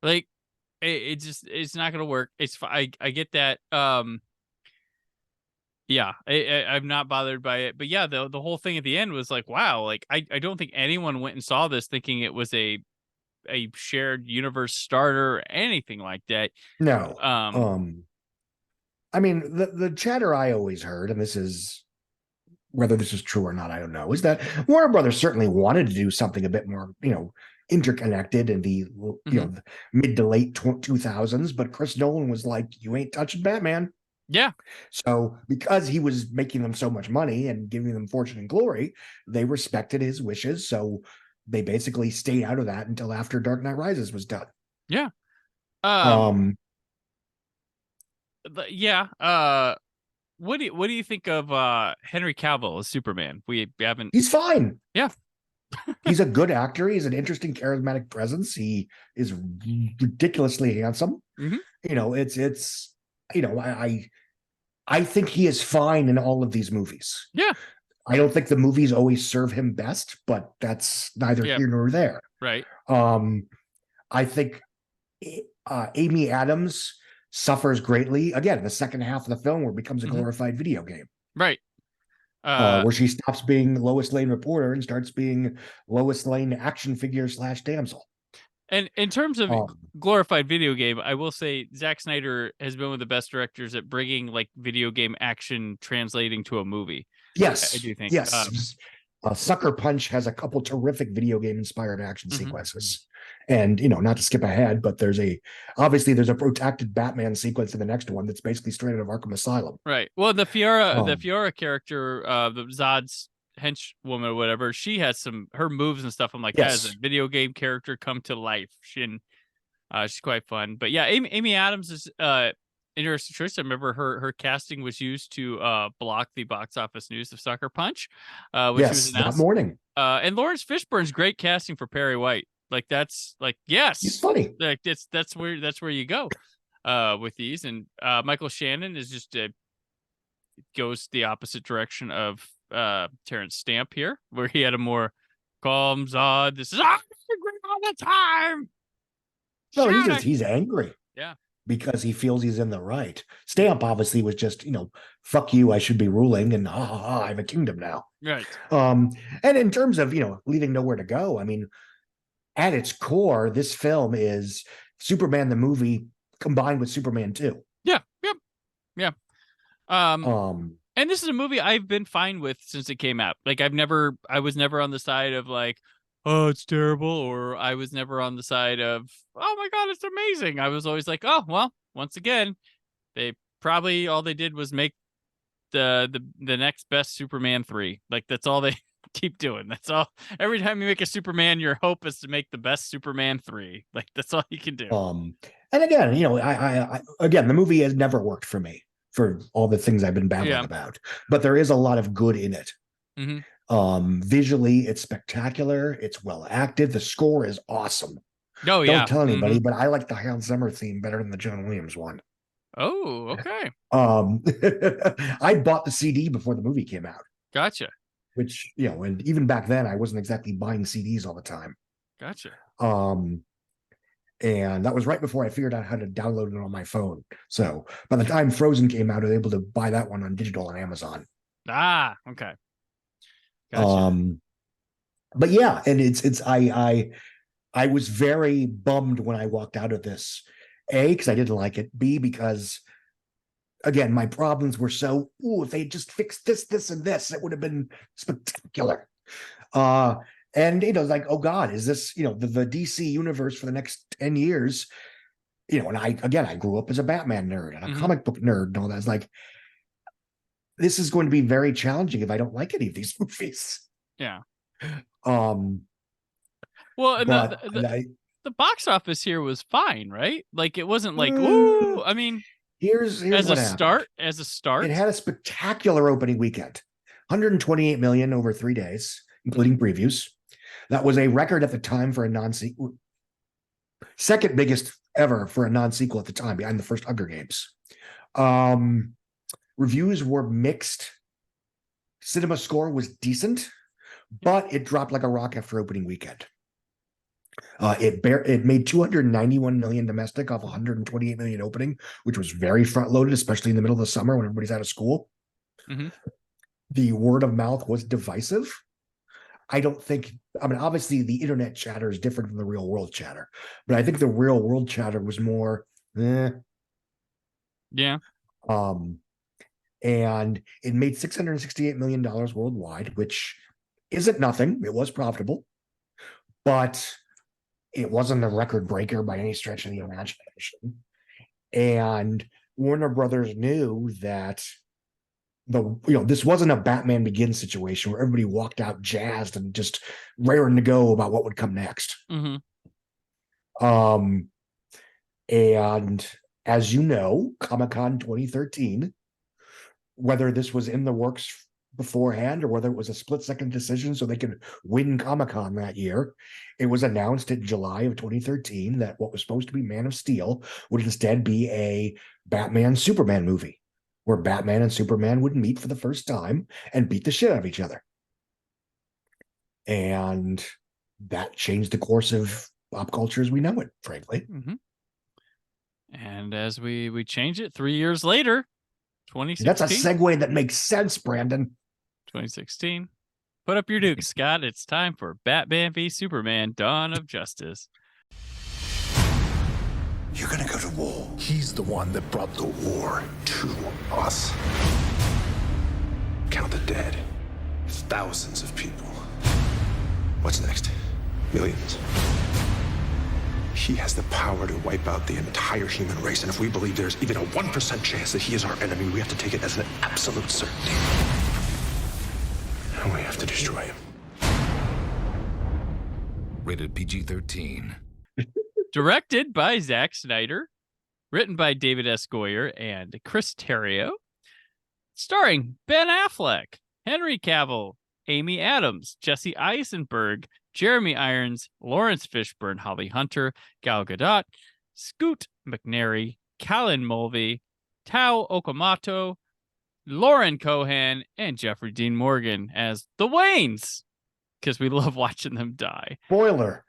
Like, it's not going to work. I get that. Yeah, I'm not bothered by it. But yeah, the whole thing at the end was like, wow. Like, I don't think anyone went and saw this thinking it was a shared universe starter or anything like that. No. I mean, the chatter I always heard, and this is whether this is true or not, I don't know, is that Warner Brothers certainly wanted to do something a bit more, interconnected in the the mid to late 2000s, but Chris Nolan was like, you ain't touching Batman. Yeah. So because he was making them so much money and giving them fortune and glory, they respected his wishes. So they basically stayed out of that until after Dark Knight Rises was done. Yeah. What do you think of Henry Cavill as Superman? We haven't. He's fine. Yeah. He's a good actor. He's an interesting, charismatic presence. He is ridiculously handsome. It's I think he is fine in all of these movies. Yeah. I don't think the movies always serve him best, but that's neither here nor there. Right. I think Amy Adams suffers greatly. Again, the second half of the film where it becomes a glorified video game. Right. Where she stops being Lois Lane reporter and starts being Lois Lane action figure / damsel. And in terms of glorified video game, I will say Zack Snyder has been one of the best directors at bringing like video game action translating to a movie. Yes, I do think. Yes, Sucker Punch has a couple terrific video game inspired action sequences, and not to skip ahead, but there's a protected Batman sequence in the next one that's basically straight out of Arkham Asylum. Right. Well, the Fiora character, the Zod's henchwoman or whatever, she has her moves and stuff. I'm like, that is a video game character come to life. She's quite fun. But yeah, Amy Adams is interesting choice. I remember her casting was used to block the box office news of Sucker Punch, which was announced that morning. And Lawrence Fishburne's great casting for Perry White. Like that's like, yes, he's funny. Like that's where you go with these. And Michael Shannon is just goes the opposite direction of Terrence Stamp here, where he had a more calm Zod. This is all the time. No, Shout he's angry. Yeah. Because he feels he's in the right. Stamp obviously was just, fuck you, I should be ruling, and I have a kingdom now. Right. And in terms of, leaving nowhere to go, I mean, at its core, this film is Superman the movie combined with Superman 2. Yeah. Yep. Yeah. Um, And this is a movie I've been fine with since it came out. Like I was never on the side of like, oh, it's terrible, or I was never on the side of, oh my God, it's amazing. I was always like, oh, well, once again, they probably all they did was make the next best Superman 3. Like that's all they keep doing. That's all. Every time you make a Superman, your hope is to make the best Superman 3. Like that's all you can do. and again, I again, the movie has never worked for me for all the things I've been babbling about, but there is a lot of good in it. Mm-hmm. Visually, it's spectacular. It's well acted. The score is awesome. Oh yeah. Don't tell anybody, but I like the Hans Zimmer theme better than the John Williams one. Oh, okay. I bought the CD before the movie came out. Gotcha. Which, and even back then I wasn't exactly buying CDs all the time. Gotcha. And that was right before I figured out how to download it on my phone. So by the time Frozen came out, I was able to buy that one on digital on Amazon. Ah, okay. Gotcha. But yeah, and it's I was very bummed when I walked out of this. A, because I didn't like it. B, because again, my problems were so, if they just fixed this, and this, it would have been spectacular. And it's like, oh God, is this, the DC universe for the next 10 years? And I grew up as a Batman nerd and a comic book nerd and all that. It's like, this is going to be very challenging if I don't like any of these movies. Yeah. Well, the box office here was fine, right? Like it wasn't like, ooh, I mean, here's as what a happened. start, it had a spectacular opening weekend, 128 million over 3 days, including previews. That was a record at the time for a non-sequel, second biggest ever for a non-sequel at the time, behind the first Hunger Games. Reviews were mixed. Cinema score was decent, but it dropped like a rock after opening weekend. It made 291 million domestic off 128 million opening, which was very front loaded, especially in the middle of the summer when everybody's out of school. Mm-hmm. The word of mouth was divisive. Obviously the internet chatter is different from the real world chatter, but I think the real world chatter was more, Yeah. And it made $668 million worldwide, which isn't nothing. It was profitable, but it wasn't a record breaker by any stretch of the imagination. And Warner Brothers knew that this wasn't a Batman Begins situation where everybody walked out jazzed and just raring to go about what would come next. Mm-hmm. And as you know, Comic-Con 2013, whether this was in the works beforehand or whether it was a split-second decision so they could win Comic-Con that year, it was announced in July of 2013 that what was supposed to be Man of Steel would instead be a Batman-Superman movie, where Batman and Superman would meet for the first time and beat the shit out of each other. And that changed the course of pop culture as we know it, frankly. Mm-hmm. And as we change it 3 years later, 2016. That's a segue that makes sense, Brandon. 2016. Put up your dukes, Scott. It's time for Batman v Superman: Dawn of Justice. You're gonna go to war. He's the one that brought the war to us. Count the dead. Thousands of people. What's next? Millions. He has the power to wipe out the entire human race, and if we believe there's even a 1% chance that he is our enemy, we have to take it as an absolute certainty. And we have to destroy him. Rated PG-13. Directed by Zack Snyder, written by David S. Goyer and Chris Terrio, starring Ben Affleck, Henry Cavill, Amy Adams, Jesse Eisenberg, Jeremy Irons, Lawrence Fishburne, Holly Hunter, Gal Gadot, Scoot McNairy, Callan Mulvey, Tao Okamoto, Lauren Cohan, and Jeffrey Dean Morgan as the Waynes, because we love watching them die. Spoiler,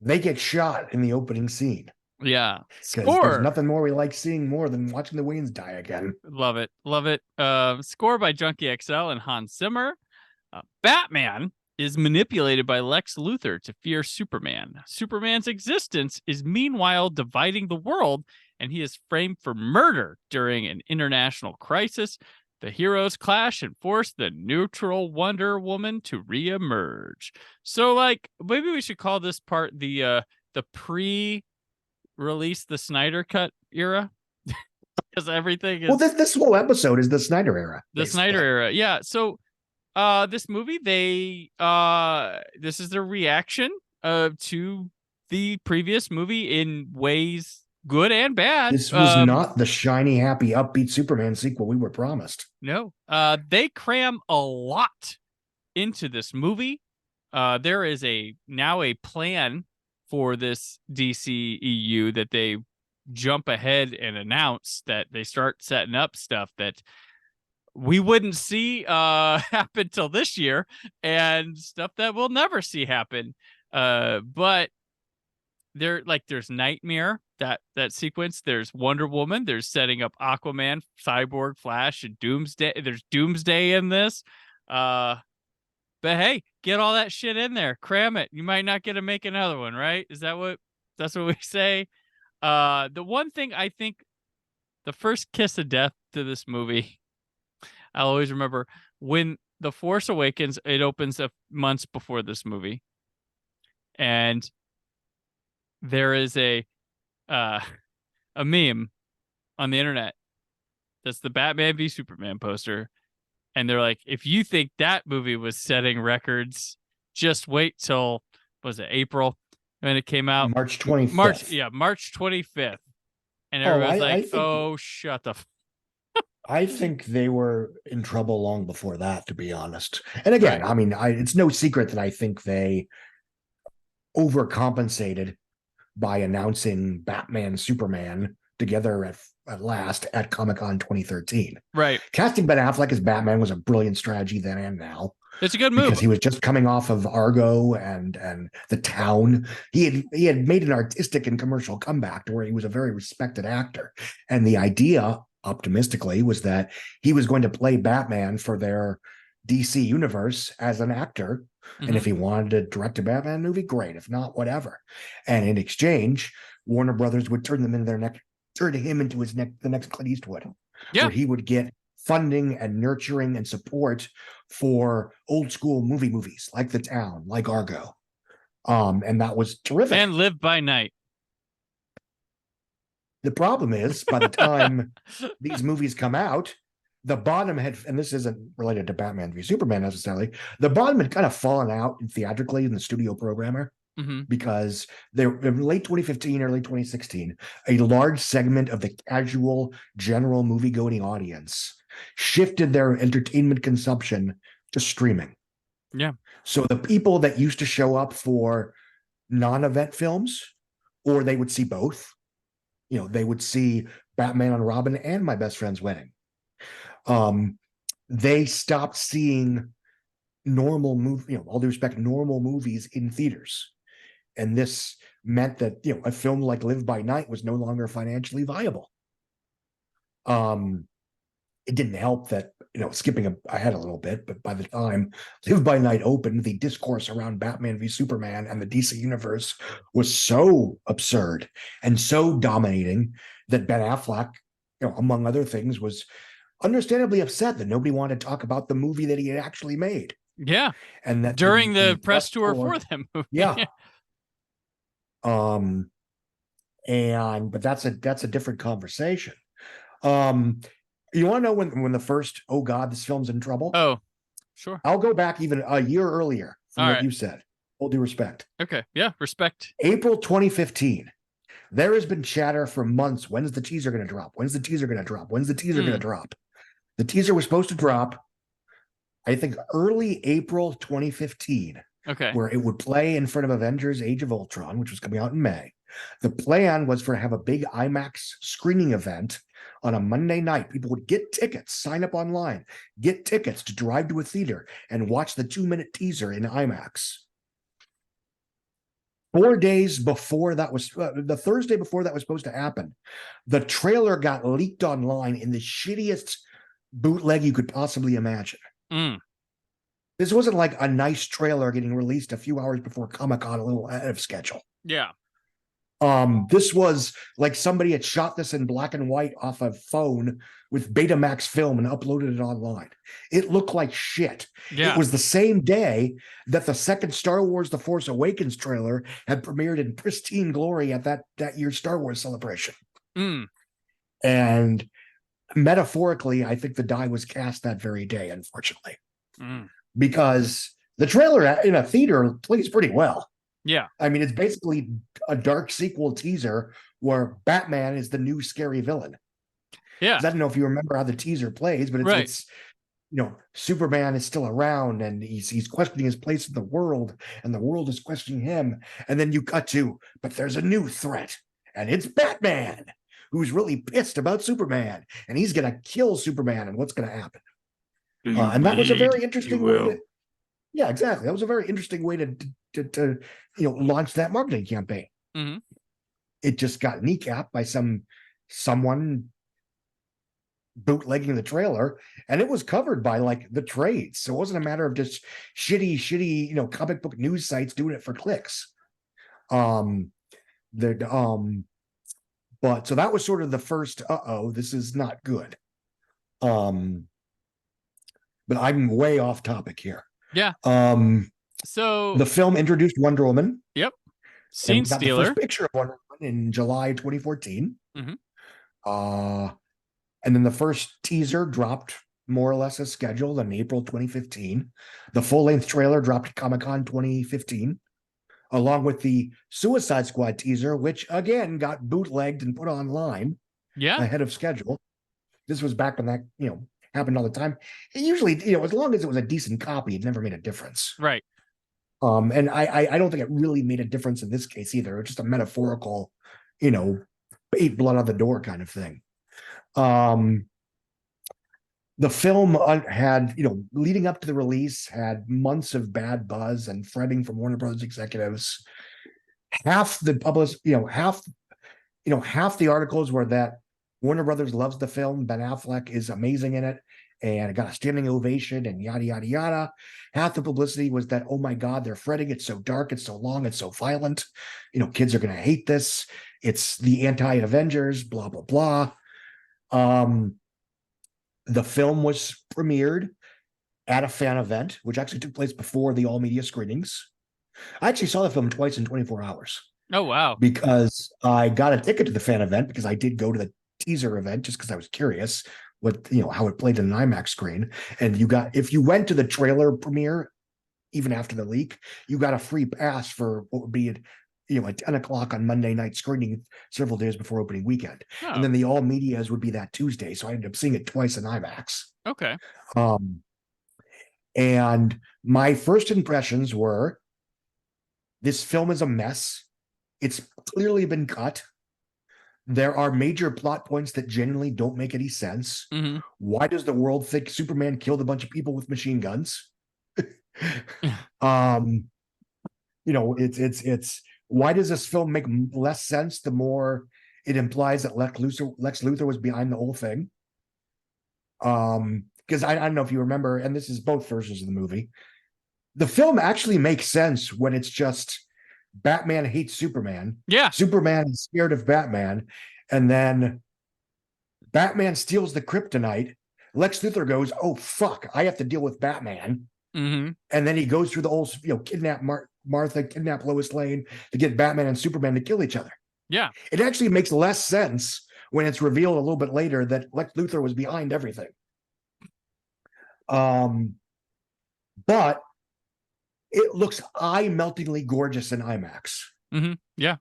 they get shot in the opening scene. Yeah. Because there's Score. nothing more we like seeing more than watching the Waynes die again. Love it. Love it. Score by Junkie XL and Hans Zimmer. Batman is manipulated by Lex Luthor to fear Superman. Superman's existence is meanwhile dividing the world, and he is framed for murder during an international crisis. The heroes clash and force the neutral Wonder Woman to reemerge. So, like, maybe we should call this part the pre-release the Snyder Cut era, because everything is Well, this whole episode is the Snyder era. the basically. Snyder era. Yeah. So, this movie, this is their reaction to the previous movie in ways good and bad. This was not the shiny, happy, upbeat Superman sequel we were promised. No. They cram a lot into this movie. There is now a plan for this DCEU that they jump ahead and announce, that they start setting up stuff that we wouldn't see happen till this year, and stuff that we'll never see happen. But there's Nightmare, that sequence. There's Wonder Woman. There's setting up Aquaman, Cyborg, Flash, and Doomsday. There's Doomsday in this. But hey, get all that shit in there. Cram it. You might not get to make another one, right? That's what we say? The one thing I think, the first kiss of death to this movie, I'll always remember when The Force Awakens, it opens up months before this movie. And there is a meme on the internet that's the Batman v Superman poster. And they're like, if you think that movie was setting records, just wait till, was it April when it came out? March 25th. March 25th. And everyone's I think, oh, shut the I think they were in trouble long before that, to be honest. And again, I mean, it's no secret that I think they overcompensated by announcing Batman, Superman together at last at Comic-Con 2013. Right. Casting Ben Affleck as Batman was a brilliant strategy then and now. It's a good move. Because he was just coming off of Argo and The Town. He had made an artistic and commercial comeback to where he was a very respected actor. And the idea, optimistically, was that he was going to play Batman for their DC universe as an actor. Mm-hmm. And if he wanted to direct a Batman movie, great. If not, whatever. And in exchange, Warner Brothers would turn him into the next Clint Eastwood. Yeah. Where he would get funding and nurturing and support for old school movies like The Town, like Argo. And that was terrific. And Live by Night. The problem is, by the time these movies come out, the bottom had, and this isn't related to Batman v Superman necessarily, the bottom had kind of fallen out theatrically in the studio programmer. Mm-hmm. Because in late 2015, early 2016, a large segment of the casual general movie-going audience shifted their entertainment consumption to streaming. Yeah. So the people that used to show up for non-event films, or they would see both, they would see Batman and Robin and My Best Friend's Wedding. They stopped seeing normal all due respect, normal movies in theaters. And this meant that, a film like Live by Night was no longer financially viable. It didn't help that, skipping ahead a little bit, but by the time Live by Night opened, the discourse around Batman v Superman and the DC universe was so absurd and so dominating that Ben Affleck, among other things, was understandably upset that nobody wanted to talk about the movie that he had actually made. Yeah. And that during the press tour for that movie. Yeah. But that's a different conversation. You want to know when the first, oh God, this film's in trouble? Oh, sure. I'll go back even a year earlier from what you said. All due respect. Okay. Yeah. Respect. April 2015. There has been chatter for months. When's the teaser going to drop? When's the teaser going to drop? When's the teaser going to drop? The teaser was supposed to drop, I think, early April 2015. Okay. Where it would play in front of Avengers Age of Ultron, which was coming out in May. The plan was to have a big IMAX screening event on a Monday night. People would get tickets, sign up online, get tickets to drive to a theater and watch the 2-minute teaser in IMAX. 4 days before that was the Thursday before that was supposed to happen, the trailer got leaked online in the shittiest bootleg you could possibly imagine. This wasn't like a nice trailer getting released a few hours before Comic-Con, a little ahead of schedule. Yeah. This was like somebody had shot this in black and white off a phone with Betamax film and uploaded it online. It looked like shit. Yeah. It was the same day that the second Star Wars The Force Awakens trailer had premiered in pristine glory at that year's Star Wars celebration. And metaphorically, I think the die was cast that very day, unfortunately. Because the trailer in a theater plays pretty well. Yeah. I mean, it's basically a dark sequel teaser where Batman is the new scary villain. Yeah. I don't know if you remember how the teaser plays, but it's Superman is still around and he's questioning his place in the world and the world is questioning him. And then you cut to, but there's a new threat and it's Batman who's really pissed about Superman and he's going to kill Superman and what's going to happen. And that was a very interesting way yeah, exactly. That was a very interesting way to launch that marketing campaign. It just got kneecapped by someone bootlegging the trailer, and it was covered by like the trades. So it wasn't a matter of just shitty, comic book news sites doing it for clicks. But so that was sort of the first, this is not good. But I'm way off topic here. Yeah. So the film introduced Wonder Woman. Yep. Scene stealer. The first picture of Wonder Woman in July 2014. And then the first teaser dropped more or less as scheduled in April 2015. The full-length trailer dropped at Comic-Con 2015, along with the Suicide Squad teaser, which again got bootlegged and put online ahead of schedule. This was back when that, happened all the time. It usually, as long as it was a decent copy, it never made a difference. Right. And I don't think it really made a difference in this case either. It's just a metaphorical, bait blood on the door kind of thing. The film had, leading up to the release, had months of bad buzz and fretting from Warner Brothers executives. Half the half the articles were that Warner Brothers loves the film. Ben Affleck is amazing in it, and it got a standing ovation, and yada yada yada. Half the publicity was that, oh my God, they're fretting. It's so dark, it's so long, it's so violent. Kids are going to hate this. It's the anti-Avengers. Blah blah blah. The film was premiered at a fan event, which actually took place before the all media screenings. I actually saw the film twice in 24 hours. Oh, wow. Because I got a ticket to the fan event because I did go to the teaser event just because I was curious what, how it played in an IMAX screen. And if you went to the trailer premiere, even after the leak, you got a free pass for what would be at 10 o'clock on Monday night screening several days before opening weekend. Oh. And then the all medias would be that Tuesday. So I ended up seeing it twice in IMAX. Okay. And my first impressions were, this film is a mess. It's clearly been cut. There are major plot points that genuinely don't make any sense. Why does the world think Superman killed a bunch of people with machine guns? It's why does this film make less sense the more it implies that Lex Luthor was behind the whole thing? Because I don't know if you remember, and this is both versions of the movie. The film actually makes sense when it's just Batman hates Superman. Yeah. Superman is scared of Batman. And then Batman steals the kryptonite. Lex Luthor goes, oh, fuck, I have to deal with Batman. And then he goes through the whole, kidnap Martha, kidnap Lois Lane to get Batman and Superman to kill each other. Yeah. It actually makes less sense when it's revealed a little bit later that Lex Luthor was behind everything. But it looks eye-meltingly gorgeous in IMAX. Yeah.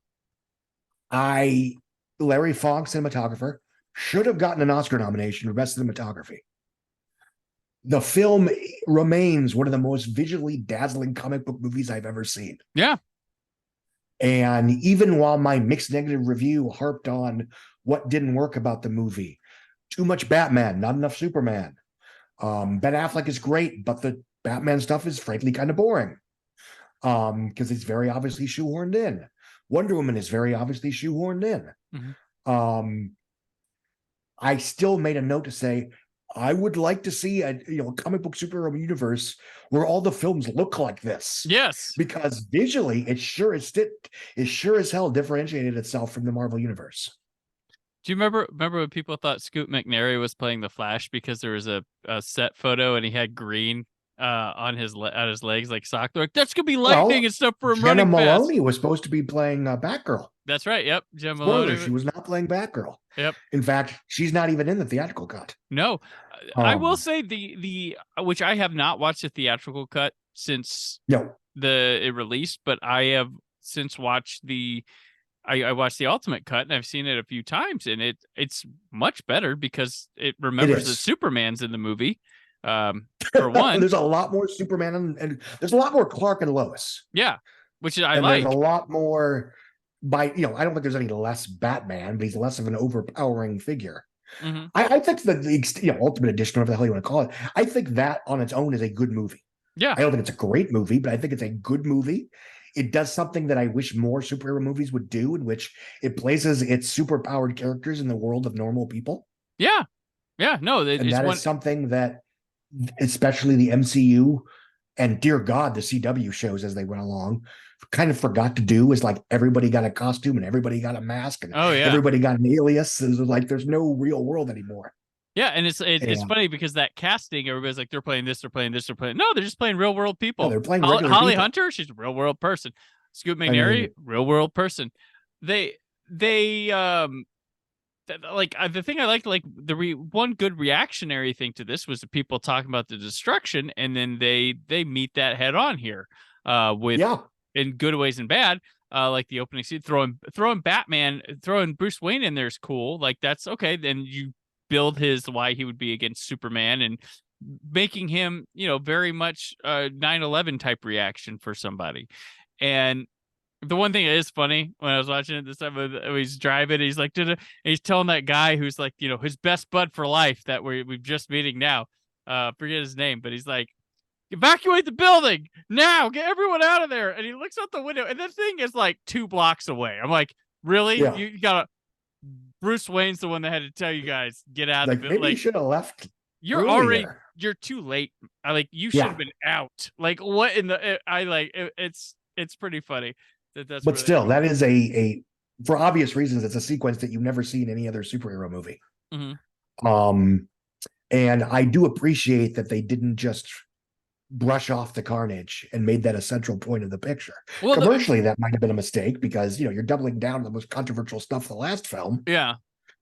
Larry Fong, cinematographer, should have gotten an Oscar nomination for Best Cinematography. The film remains one of the most visually dazzling comic book movies I've ever seen. Yeah. And even while my mixed negative review harped on what didn't work about the movie, too much Batman, not enough Superman. Ben Affleck is great, but the Batman stuff is frankly kind of boring. because it's very obviously shoehorned in. Wonder Woman is very obviously shoehorned in. I still made a note to say I would like to see a comic book superhero universe where all the films look like this. Yes, because visually it sure as hell differentiated itself from the Marvel universe. Do you remember when people thought Scoot McNairy was playing the Flash because there was a set photo and he had green on his legs like sock? They're like, that's gonna be lightning and stuff for him Jenna running Maloney fast. was supposed to be playing Batgirl. That's right. Yep, Jenna Spoiler, Maloney. she was not playing Batgirl. Yep. In fact, she's not even in the theatrical cut. No, I will say the which I have not watched the theatrical cut since it released, but I have since watched I watched the Ultimate Cut and I've seen it a few times, and it's much better because it remembers that Superman's in the movie. For one, there's a lot more Superman and there's a lot more Clark and Lois. Yeah, which I and like. There's a lot more I don't think there's any less Batman, but he's less of an overpowering figure. I think the Ultimate Edition, whatever the hell you want to call it, I think that on its own is a good movie. Yeah, I don't think it's a great movie, but I think it's a good movie. It does something that I wish more superhero movies would do, in which it places its superpowered characters in the world of normal people. Yeah. No, and that is something that, especially the MCU and dear God, the CW shows as they went along, kind of forgot to do. Is like everybody got a costume and everybody got a mask and everybody got an alias. It's like there's no real world anymore. Yeah, and it's funny because that casting, everybody's like, they're playing this, they're playing this, they're playing. No, they're just playing real world people. No, they're playing Holly people. Hunter, she's a real world person. Scoot McNairy, real world person. The thing I liked, like one good reactionary thing to this was the people talking about the destruction, and then they meet that head on here, with in good ways and bad. Like the opening scene, throwing Batman, throwing Bruce Wayne in there is cool. Like that's okay. Then you build why he would be against Superman and making him, very much 9/11 type reaction for somebody. And the one thing that is funny when I was watching it this time, he's driving, he's like, he's telling that guy who's like, his best bud for life that we're just meeting now. Forget his name, but he's like, evacuate the building now, get everyone out of there. And he looks out the window, and that thing is like 2 blocks away. I'm like, really? Yeah. You gotta. Bruce Wayne's the one that had to tell you guys get out of the building. Maybe you should have left. You're earlier. You're too late. You should have been out. Like what in the? It's pretty funny. That's. But still, that is a for obvious reasons, it's a sequence that you've never seen in any other superhero movie. And I do appreciate that they didn't just brush off the carnage and made that a central point of the picture. Well, commercially, that might have been a mistake because you're doubling down on the most controversial stuff of the last film. Yeah,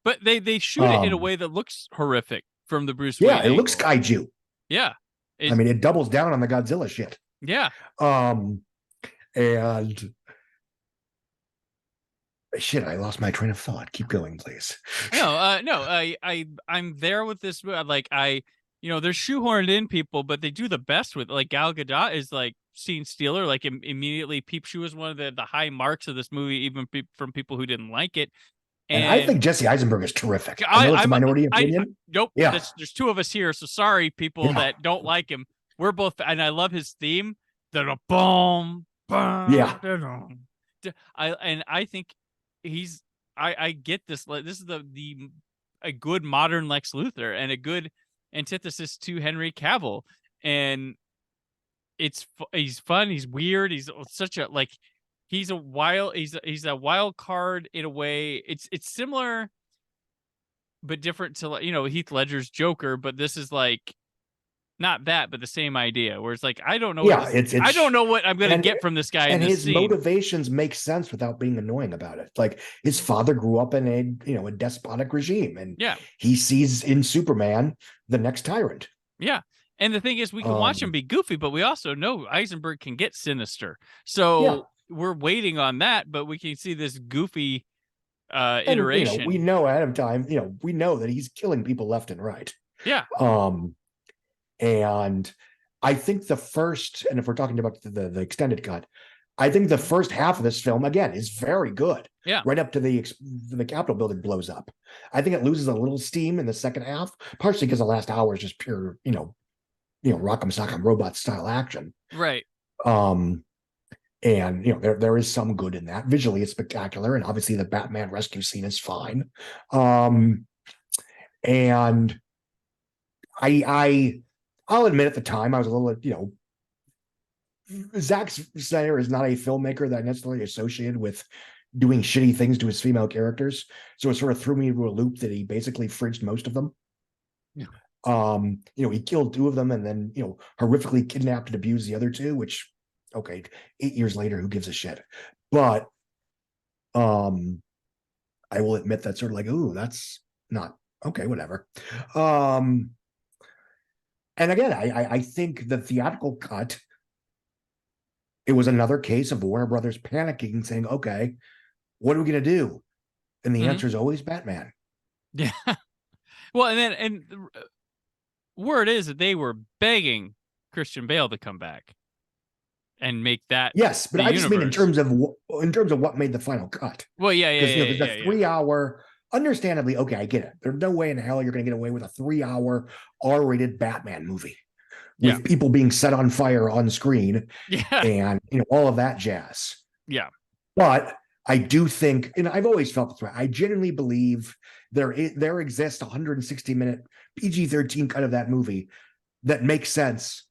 but they shoot it in a way that looks horrific from the Bruce Wayne. Yeah, it looks kaiju. Yeah, it doubles down on the Godzilla shit. Yeah. And shit, I lost my train of thought. Keep going, please. No. I'm there with this. Like they're shoehorned in people, but they do the best with like Gal Gadot is like scene stealer. Like immediately, Peepshoe is one of the high marks of this movie, even from people who didn't like it. And I think Jesse Eisenberg is terrific. I know it's a minority opinion. Nope. Yeah. There's 2 of us here, so sorry, people that don't like him. We're both, and I love his theme. Boom. Yeah. I think he's. I get this. This is a good modern Lex Luthor and a good antithesis to Henry Cavill, and he's fun. He's weird. He's such a he's a wild card in a way. It's similar, but different to Heath Ledger's Joker. But this is like not that, but the same idea. Where it's like I don't know. Yeah, I don't know what I'm going to get from this guy. And in this his scene. Motivations make sense without being annoying about it. Like his father grew up in a despotic regime, and he sees in Superman the next tyrant. Yeah. And the thing is, we can watch him be goofy, but we also know Eisenberg can get sinister. So we're waiting on that, but we can see this goofy iteration. We know ahead of time, we know that he's killing people left and right. Yeah. And I think the first, and if we're talking about the extended cut, I think the first half of this film, again, is very good. Yeah. Right up to the Capitol building blows up. I think it loses a little steam in the second half, partially because the last hour is just pure, rock'em sock'em robot style action. Right. And there is some good in that. Visually, it's spectacular, and obviously the Batman rescue scene is fine. And I'll admit at the time I was a little, Zack Snyder is not a filmmaker that I necessarily associated with doing shitty things to his female characters. So it sort of threw me into a loop that he basically fridged most of them. Yeah. He killed 2 of them and then, horrifically kidnapped and abused the other 2, which, okay, 8 years later, who gives a shit? But I will admit that sort of like, ooh, that's not okay, whatever. And again, I think the theatrical cut, it was another case of Warner Brothers panicking, saying, okay, what are we going to do? And the answer is always Batman. Yeah. Well, and word is that they were begging Christian Bale to come back and make that. Yes, but I just mean in terms of what made the final cut. Well, yeah. Because there's a 3-hour. Understandably, okay, I get it. There's no way in hell you're going to get away with a 3-hour R-rated Batman movie with people being set on fire on screen, and all of that jazz. Yeah, but I do think, and I've always felt this way, I genuinely believe there exists a 160-minute PG-13 cut of that movie that makes sense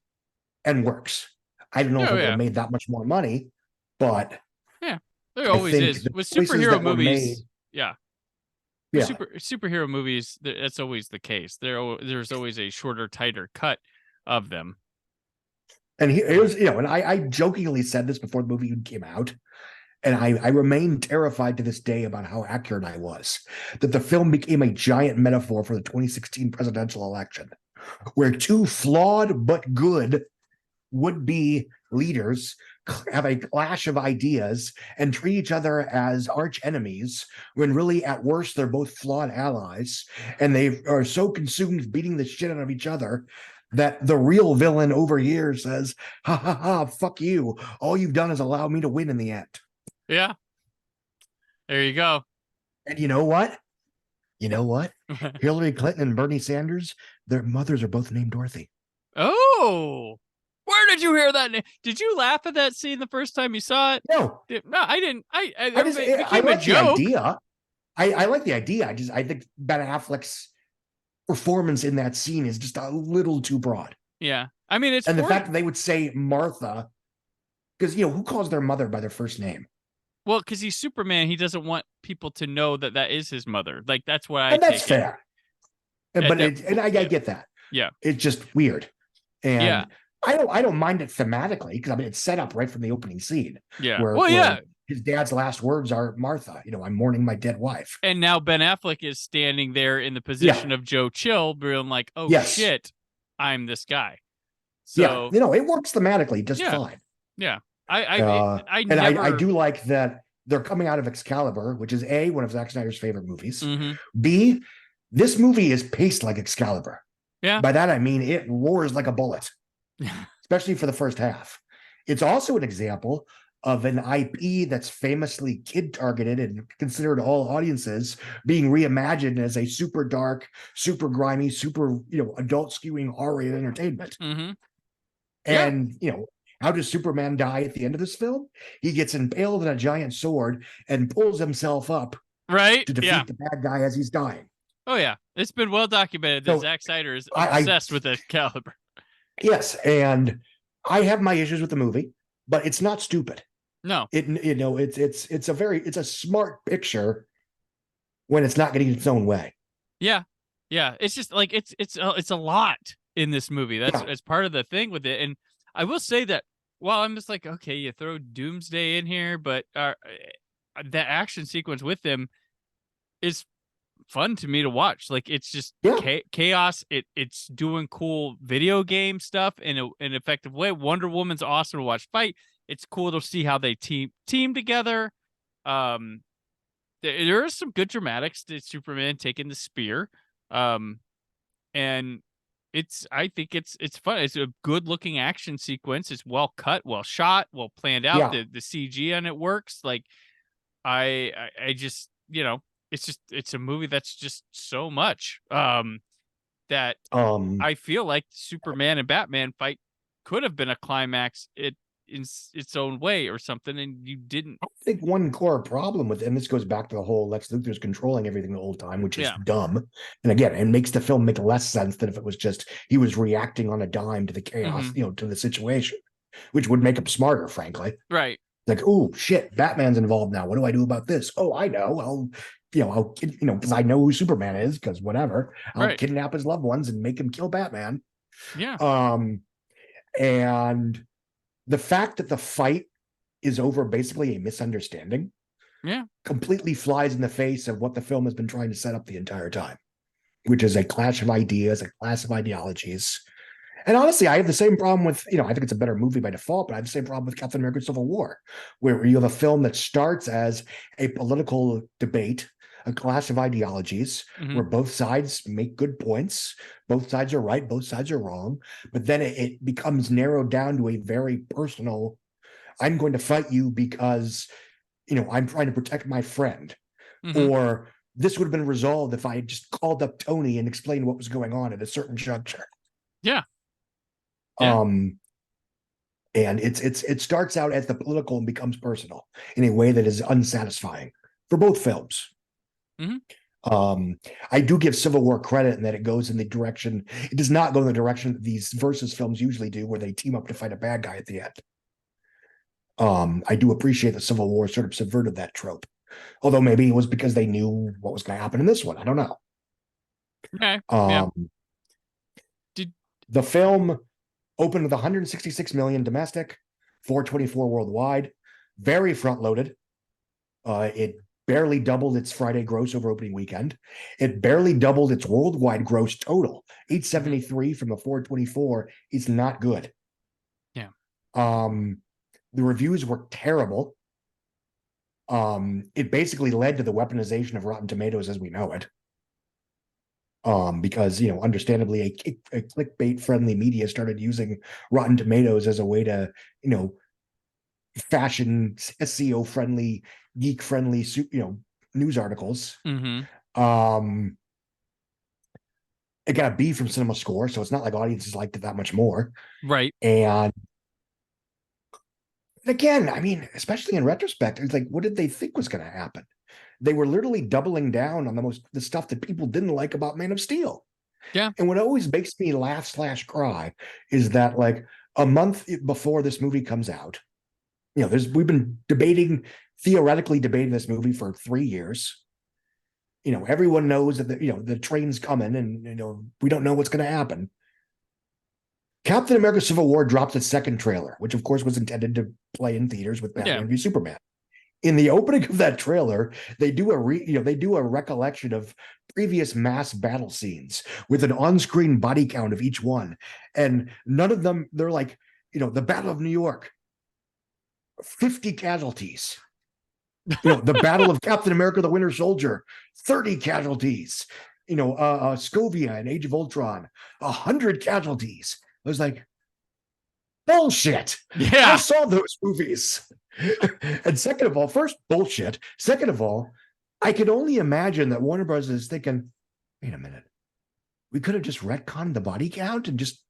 and works. I don't know if it would have made that much more money, but there always is with superhero movies. Superhero movies, that's always the case. There's always a shorter, tighter cut of them. And here's, and I jokingly said this before the movie even came out, and I remain terrified to this day about how accurate I was, that the film became a giant metaphor for the 2016 presidential election, where 2 flawed but good would-be leaders have a clash of ideas and treat each other as arch enemies, when really at worst they're both flawed allies, and they are so consumed beating the shit out of each other that the real villain over here says, ha ha ha, fuck you, all you've done is allow me to win in the end. Yeah, there you go. And you know what Hillary Clinton and Bernie Sanders, their mothers are both named Dorothy. Oh, where did you hear that? Did you laugh at that scene the first time you saw it? No, I didn't. I like the idea. I like the idea. I think Ben Affleck's performance in that scene is just a little too broad. Yeah, I mean, the fact that they would say Martha, because who calls their mother by their first name? Well, because he's Superman, he doesn't want people to know that is his mother. Like that's what and that's fair. But I get that. Yeah, it's just weird. And I don't mind it thematically, because I mean it's set up right from the opening scene. Yeah. Where his dad's last words are, Martha, I'm mourning my dead wife. And now Ben Affleck is standing there in the position of Joe Chill, being like, oh shit, I'm this guy. So it works thematically just fine. Yeah. I do like that they're coming out of Excalibur, which is A, one of Zack Snyder's favorite movies. Mm-hmm. B, this movie is paced like Excalibur. Yeah. By that I mean it roars like a bullet, especially for the first half. It's also an example of an IP that's famously kid targeted and considered all audiences being reimagined as a super dark, super grimy, super adult skewing R-rated entertainment. Mm-hmm. And how does Superman die at the end of this film? He gets impaled in a giant sword and pulls himself up to defeat the bad guy as he's dying. Oh yeah, it's been well documented that Zack Snyder is obsessed with Excalibur. Yes, and I have my issues with the movie, but it's not stupid. No, it's a smart picture when it's not getting its own way. Yeah. It's just like it's a lot in this movie. That's part of the thing with it. And I will say that while I'm just like, okay, you throw Doomsday in here, but the action sequence with him is fun to me to watch. Like it's just chaos. It's doing cool video game stuff in an effective way. Wonder Woman's awesome to watch fight. It's cool to see how they team together. There is some good dramatics to Superman taking the spear. And I think it's fun. It's a good looking action sequence. It's well cut, well shot, well planned out. The CG on it works. Like I just, it's a movie that's just so much that I feel like Superman and Batman fight could have been a climax. in its own way or something, and you didn't. I think one core problem with, and this goes back to the whole Lex Luthor's controlling everything the whole time, which is dumb. And again, it makes the film make less sense than if it was just he was reacting on a dime to the chaos, to the situation, which would make him smarter, frankly. Right. Like, oh shit, Batman's involved now. What do I do about this? Oh, I know. I'll because I know who Superman is, because whatever. I'll kidnap his loved ones and make him kill Batman. Yeah. And the fact that the fight is over basically a misunderstanding completely flies in the face of what the film has been trying to set up the entire time, which is a clash of ideas, a clash of ideologies. And honestly, I have the same problem with, I think it's a better movie by default, but I have the same problem with Captain America Civil War, where you have a film that starts as a political debate, a clash of ideologies, where both sides make good points. Both sides are right, both sides are wrong. But then it becomes narrowed down to a very personal, I'm going to fight you because, I'm trying to protect my friend. Or this would have been resolved if I had just called up Tony and explained what was going on at a certain juncture. Yeah. And it starts out as the political and becomes personal in a way that is unsatisfying for both films. I do give Civil War credit in that it goes in the direction, it does not go in the direction that these versus films usually do, where they team up to fight a bad guy at the end. I do appreciate that Civil War sort of subverted that trope, although maybe it was because they knew what was going to happen in this one. I don't know. Okay. The film opened with 166 million domestic, 424 worldwide, very front loaded. It barely doubled its Friday gross over opening weekend. It barely doubled its worldwide gross total. 873 from the 424 is not good. Yeah. The reviews were terrible. It basically led to the weaponization of Rotten Tomatoes as we know it. Because, understandably, a clickbait-friendly media started using Rotten Tomatoes as a way to, fashion SEO-friendly, geek-friendly, news articles. It got a B from Cinema Score, so it's not like audiences liked it that much more. Right. And again, I mean, especially in retrospect, it's like, what did they think was going to happen? They were literally doubling down on the stuff that people didn't like about Man of Steel. Yeah. And what always makes me laugh/cry is that, like, a month before this movie comes out, we've been theoretically debating this movie for 3 years. Everyone knows that the train's coming, and we don't know what's going to happen. Captain America Civil War dropped its second trailer, which of course was intended to play in theaters with Batman v Superman. In the opening of that trailer, they do a recollection of previous mass battle scenes with an on-screen body count of each one, and none of them, they're like, the Battle of New York, 50 casualties. The Battle of Captain America: The Winter Soldier, 30 casualties. Scovia and Age of Ultron, 100 casualties. I was like, bullshit. Yeah. I saw those movies. And second of all, first, bullshit. Second of all, I can only imagine that Warner Bros. Is thinking, wait a minute, we could have just retconned the body count and just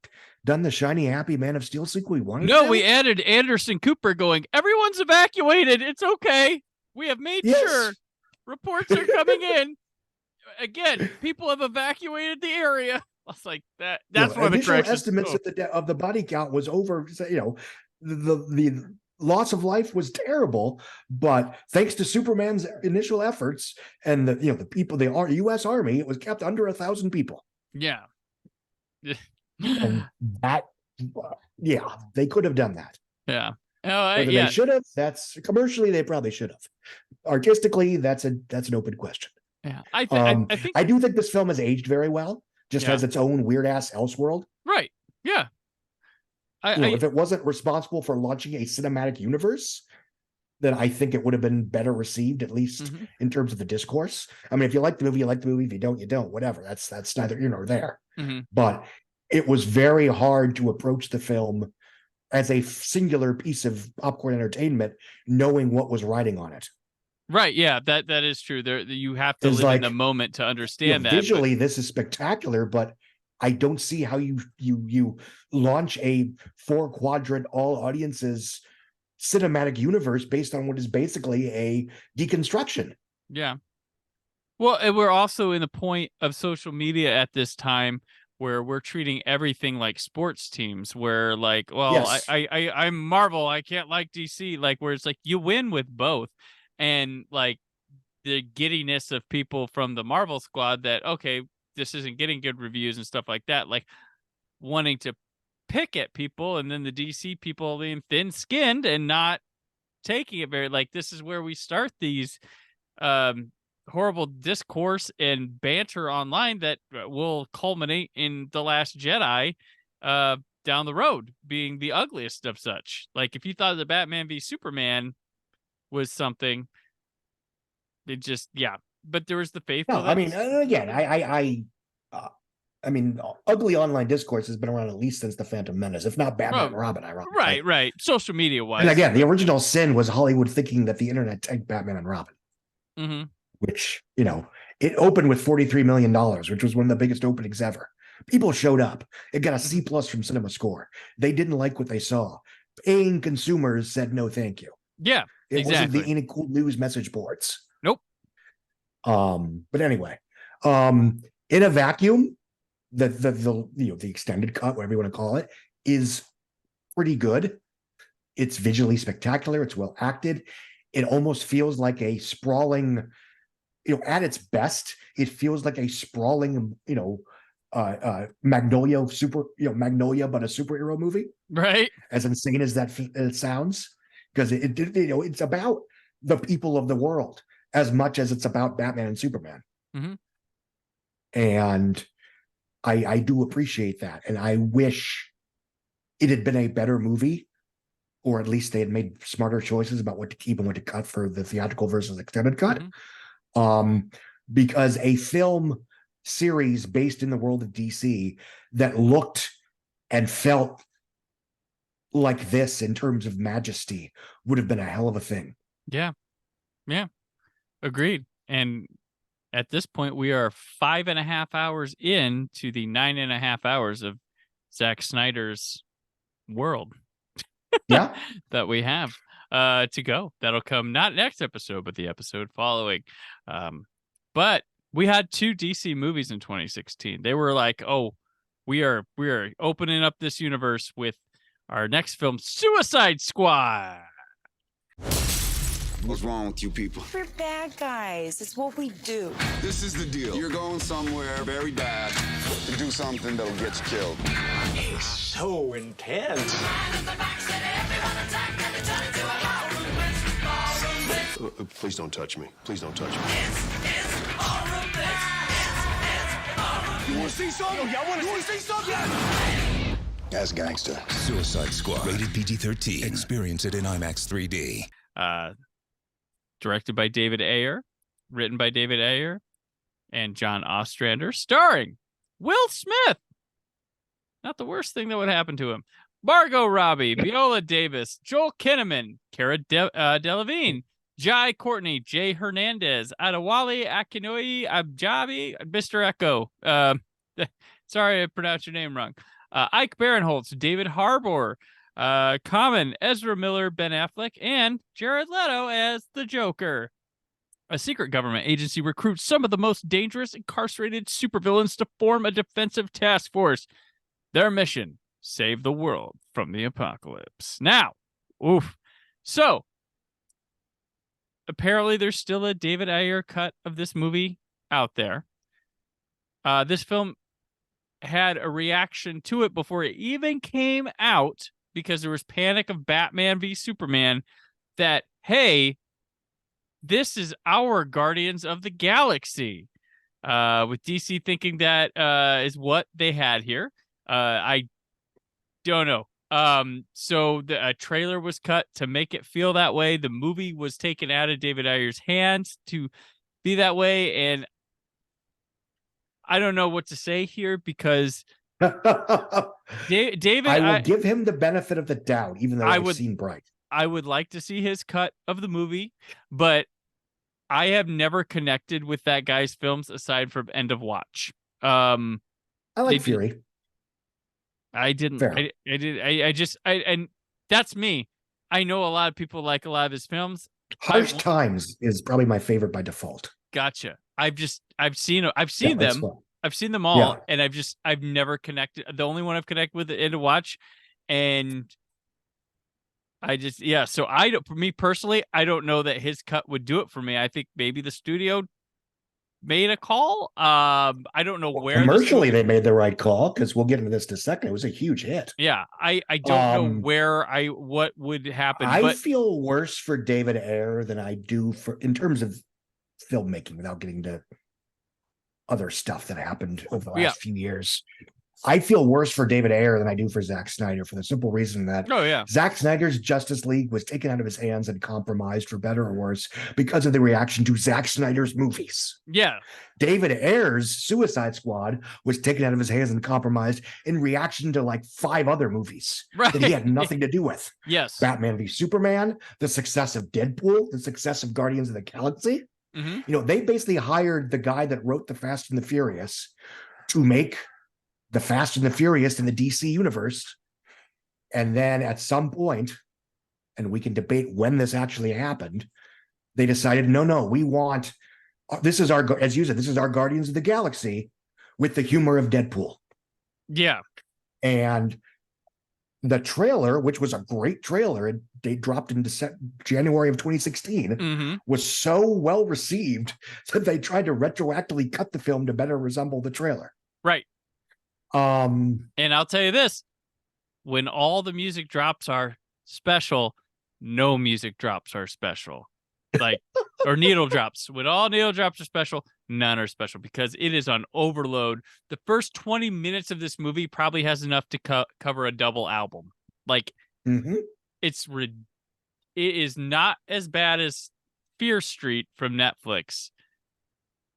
done the shiny, happy Man of Steel sequel we wanted. No, we added Anderson Cooper going, everyone's evacuated. It's okay. We have made sure reports are coming in. Again, people have evacuated the area. I was like, that's one of the corrections. Estimates of the body count was over, the loss of life was terrible, but thanks to Superman's initial efforts and the U.S. Army, it was kept under 1,000 people. Yeah. And that, they could have done that. Yeah. Whether they should have, that's commercially, they probably should have. Artistically, that's an open question. Yeah. I think I do think this film has aged very well, just has its own weird ass Elseworld. Right. Yeah. If it wasn't responsible for launching a cinematic universe, then I think it would have been better received, at least in terms of the discourse. I mean, if you like the movie, you like the movie. If you don't, you don't. Whatever. That's neither here nor there. But it was very hard to approach the film as a singular piece of popcorn entertainment, knowing what was riding on it. Right. Yeah, that is true. There, you have to live in the moment to understand that. Visually, this is spectacular, but I don't see how you launch a 4-quadrant all audiences cinematic universe based on what is basically a deconstruction. Yeah. Well, and we're also in the point of social media at this time where we're treating everything like sports teams, where like, well, Yes. I'm Marvel, I can't like DC, like where it's like you win with both. And like the giddiness of people from the Marvel squad that, okay, this isn't getting good reviews and stuff like that, like wanting to pick at people, and then the DC people being thin-skinned and not taking it very, like, this is where we start these horrible discourse and banter online that will culminate in The Last Jedi down the road being the ugliest of such. Like, if you thought the Batman v Superman was something, it just, yeah. But there was the faithful. No, I mean, again, I mean, ugly online discourse has been around at least since the Phantom Menace, if not Batman and Robin. Ironically. Right. Social media wise. And again, the original sin was Hollywood thinking that the internet tanked Batman and Robin, Mm-hmm. which, you know, it opened with $43 million, which was one of the biggest openings ever. People showed up. It got a C+ from Cinema Score. They didn't like what they saw. Paying consumers said no, thank you. Yeah, It exactly. wasn't the Ain't It Cool News message boards. Nope. But anyway, in a vacuum, the extended cut, whatever you want to call it, is pretty good. It's visually spectacular. It's well acted. It almost feels like a sprawling, at its best, it feels like a sprawling, Magnolia Magnolia, but a superhero movie. Right. As insane as that it sounds, because it's about the people of the world as much as it's about Batman and Superman. Mm-hmm. And I do appreciate that. And I wish it had been a better movie, or at least they had made smarter choices about what to keep and what to cut for the theatrical versus extended cut. Mm-hmm. Because a film series based in the world of DC that looked and felt like this in terms of majesty would have been a hell of a thing. Yeah. Agreed. And at this point, we are 5.5 hours into the 9.5 hours of Zack Snyder's world. Yeah. That we have to go. That'll come not next episode, but the episode following. But we had 2 DC movies in 2016. They were like, oh, we are opening up this universe with our next film, Suicide Squad. What's wrong with you people? We're bad guys. It's what we do. This is the deal. You're going somewhere very bad to do something that'll get you killed. It's so intense. Please don't touch me. Please don't touch me. You want to see something? You want to see something? As gangster. Suicide Squad. Rated PG-13. Experience it in IMAX 3D. Directed by David Ayer, written by David Ayer and John Ostrander, starring Will Smith. Not the worst thing that would happen to him. Margot Robbie, Viola Davis, Joel Kinnaman, Cara Delevingne, Jai Courtney, Jay Hernandez, Adewale Akinoi Abjabi, Mr. Echo. Sorry I pronounced your name wrong. Ike Barinholtz, David Harbour, Common, Ezra Miller, Ben Affleck, and Jared Leto as the Joker. A secret government agency recruits some of the most dangerous incarcerated supervillains to form a defensive task force. Their mission, save the world from the apocalypse. Now, so apparently there's still a David Ayer cut of this movie out there. This film had a reaction to it before it even came out, because there was panic of Batman v Superman that, hey, this is our Guardians of the Galaxy. With DC thinking that is what they had here. I don't know. So a trailer was cut to make it feel that way. The movie was taken out of David Ayer's hands to be that way. And I don't know what to say here, because David, I will give him the benefit of the doubt, even though I've seen Bright. I would like to see his cut of the movie, but I have never connected with that guy's films aside from End of Watch. I I like Fury. I didn't. Fair. And that's me. I know a lot of people like a lot of his films. Harsh Times is probably my favorite by default. Gotcha. I've seen them. Fun. I've seen them all, and I've never connected. The only one I've connected with it to watch, and So for me personally, I don't know that his cut would do it for me. I think maybe the studio made a call. I don't know where commercially they made the right call, because we'll get into this in a second. It was a huge hit. Yeah, I don't know what would happen. I feel worse for David Ayer than I do in terms of filmmaking, without getting to other stuff that happened over the last few years. I feel worse for David Ayer than I do for Zack Snyder, for the simple reason that Zack Snyder's Justice League was taken out of his hands and compromised, for better or worse, because of the reaction to Zack Snyder's movies. Yeah. David Ayer's Suicide Squad was taken out of his hands and compromised in reaction to like 5 other movies that he had nothing to do with. Yes. Batman v Superman, the success of Deadpool, the success of Guardians of the Galaxy. Mm-hmm. You know, they basically hired the guy that wrote the Fast and the Furious to make the Fast and the Furious in the DC universe. And then at some point, and we can debate when this actually happened, they decided, no, we want, this is our, as you said, this is our Guardians of the Galaxy with the humor of Deadpool. Yeah. And the trailer, which was a great trailer, and they dropped in January of 2016, was so well received that they tried to retroactively cut the film to better resemble the trailer. Right. And I'll tell you this, when all the music drops are special, no music drops are special. Like, or needle drops. When all needle drops are special, none are special, because it is on overload. The first 20 minutes of this movie probably has enough to cover a double album. Like, it is not as bad as Fear Street from Netflix,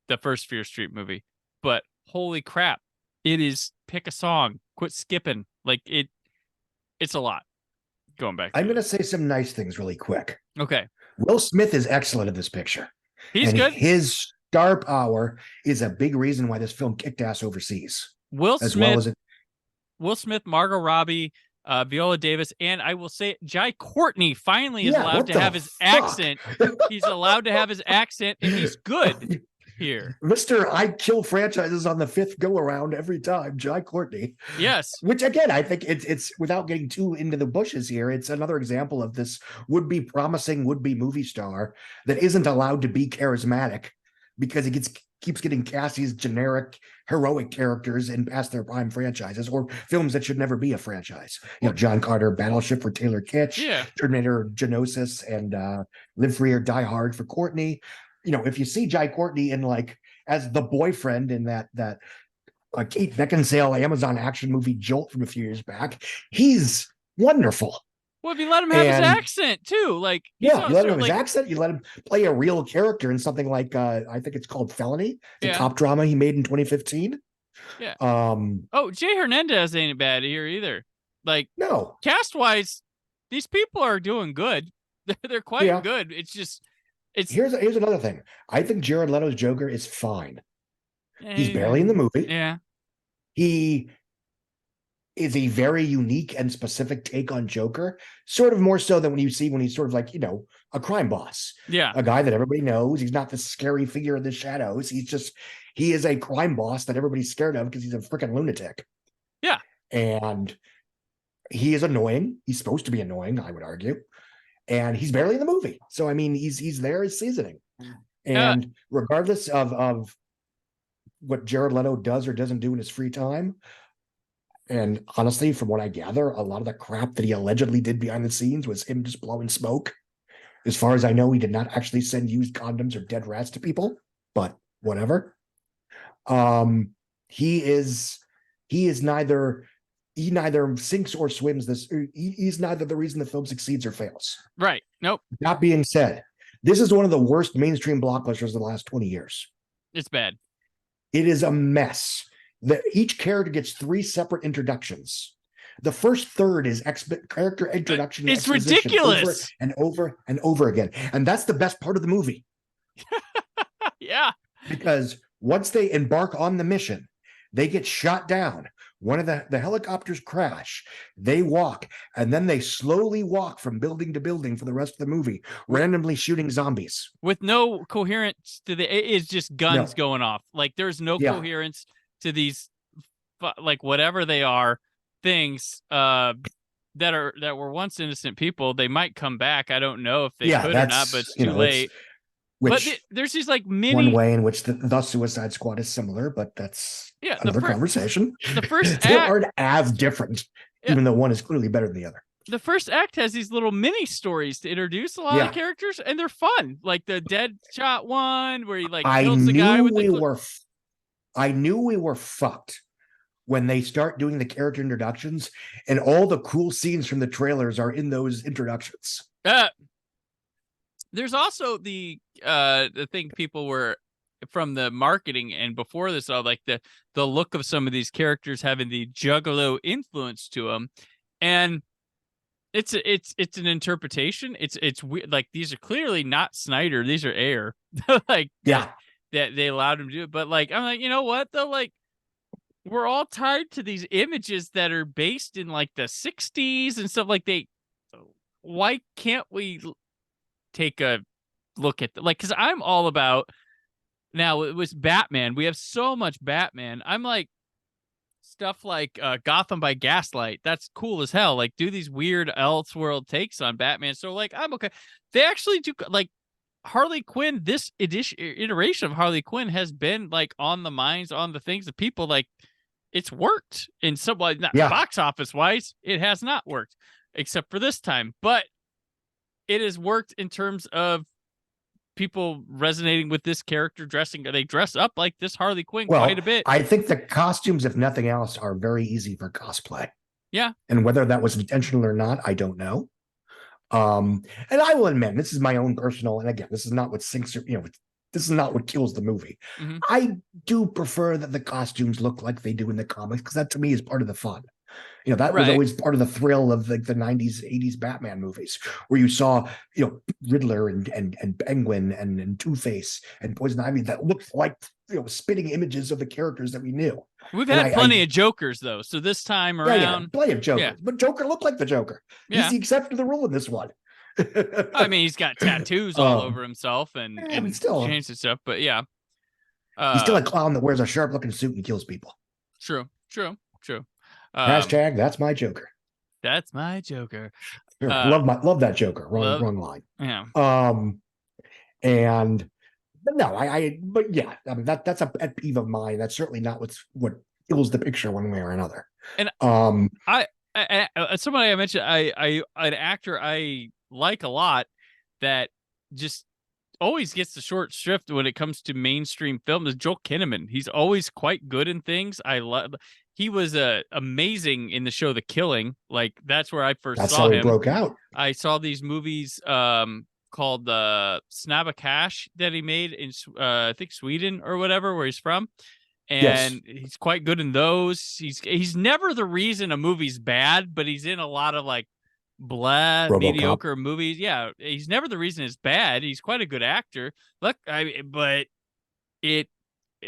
the first Fear Street movie, but holy crap, it is, pick a song, quit skipping. Like, it's a lot. Going back, I'm going to say some nice things really quick. Okay. Will Smith is excellent in this picture. He's good. His star power is a big reason why this film kicked ass overseas. Will Smith, Margot Robbie, Viola Davis, and I will say Jai Courtney finally is allowed to have his accent. He's allowed to have his accent, and he's good here. Mr. I kill franchises on the 5th go around every time, Jai Courtney. Yes. Which again, I think it's without getting too into the bushes here, it's another example of this would-be promising would-be movie star that isn't allowed to be charismatic because he keeps getting cast these generic heroic characters in past their prime franchises or films that should never be a franchise. You know, John Carter, Battleship for Taylor Kitsch, Terminator Geonosis, and Live Free or Die Hard for Courtney. You know, if you see Jai Courtney in like as the boyfriend in that Kate Beckinsale Amazon action movie Jolt from a few years back, he's wonderful. Well, if you let him have his accent too, like you let him have his accent, you let him play a real character in something like I think it's called Felony, the cop drama he made in 2015. Yeah. Jay Hernandez ain't bad here either. Like, no, cast wise, these people are doing good. They're quite good. It's just. Here's another thing. I think Jared Leto's Joker is fine. He's barely in the movie. Yeah. He is a very unique and specific take on Joker, sort of more so than when he's sort of like, you know, a crime boss. Yeah. A guy that everybody knows. He's not this scary figure in the shadows. He is a crime boss that everybody's scared of because he's a freaking lunatic. Yeah. And he is annoying. He's supposed to be annoying, I would argue. And he's barely in the movie. So, I mean, he's there as seasoning. And regardless of what Jared Leto does or doesn't do in his free time, and honestly, from what I gather, a lot of the crap that he allegedly did behind the scenes was him just blowing smoke. As far as I know, he did not actually send used condoms or dead rats to people, but whatever. He neither sinks or swims this. He's neither the reason the film succeeds or fails. Right. Nope. That being said, this is one of the worst mainstream blockbusters of the last 20 years. It's bad. It is a mess. Each character gets 3 separate introductions. The first third is character introduction. It's ridiculous. Over and over again. And that's the best part of the movie. Yeah. Because once they embark on the mission, They get shot down. One of the helicopters crash. They walk, and then they slowly walk from building to building for the rest of the movie, randomly shooting zombies. With no coherence to it is just guns going off. Like there's no coherence to these, like whatever they are, things that were once innocent people. They might come back. I don't know if they could or not, but it's too late. But there's these like mini one way in which the Suicide Squad is similar, but that's another conversation. The first they act aren't as different, even though one is clearly better than the other. The first act has these little mini stories to introduce a lot of characters, and they're fun. Like the Deadshot one, where he like kills the guy with I knew we were fucked when they start doing the character introductions, and all the cool scenes from the trailers are in those introductions. There's also the thing people were from the marketing and before this, all like the look of some of these characters having the Juggalo influence to them, and it's an interpretation. It's weird. Like these are clearly not Snyder; these are Ayer. Like that they allowed him to do it. But like I'm like, you know what though? Like we're all tied to these images that are based in like the '60s and stuff. Like why can't we take a look at because I'm all about now it was Batman. We have so much Batman. I'm like stuff like Gotham by Gaslight. That's cool as hell. Like do these weird Elseworld takes on Batman. So like I'm okay. They actually do like Harley Quinn. This iteration of Harley Quinn has been like on the minds, on the things that people like. It's worked in some like not box office wise. It has not worked except for this time, but it has worked in terms of people resonating with this character dressing. They dress up like this Harley Quinn quite a bit. I think the costumes, if nothing else, are very easy for cosplay. Yeah. And whether that was intentional or not, I don't know. And I will admit, this is my own personal, and again, this is not what sinks, this is not what kills the movie. Mm-hmm. I do prefer that the costumes look like they do in the comics, because that to me is part of the fun. That was always part of the thrill of like the 90s, 80s Batman movies, where you saw, Riddler and Penguin and Two-Face and Poison Ivy that looked like, spitting images of the characters that we knew. We've had plenty of Jokers, though. So this time around. Plenty of Jokers. Yeah. But Joker looked like the Joker. He's the exception to the rule in this one. I mean, he's got tattoos all over himself and still changed his stuff. But yeah. He's still a clown that wears a sharp-looking suit and kills people. True. Hashtag that's my Joker. That's my Joker. Love that Joker. Wrong line. Yeah. But yeah, I mean that's a pet peeve of mine. That's certainly not what kills the picture one way or another. And somebody I mentioned, an actor I like a lot that just always gets the short shrift when it comes to mainstream film is Joel Kinnaman. He's always quite good in things. He was amazing in the show The Killing. Like that's where I first saw him. That's how he broke out. I saw these movies called Snabba Cash that he made in I think Sweden or whatever, where he's from. And he's quite good in those. He's never the reason a movie's bad, but he's in a lot of like mediocre movies. Yeah, he's never the reason it's bad. He's quite a good actor. But it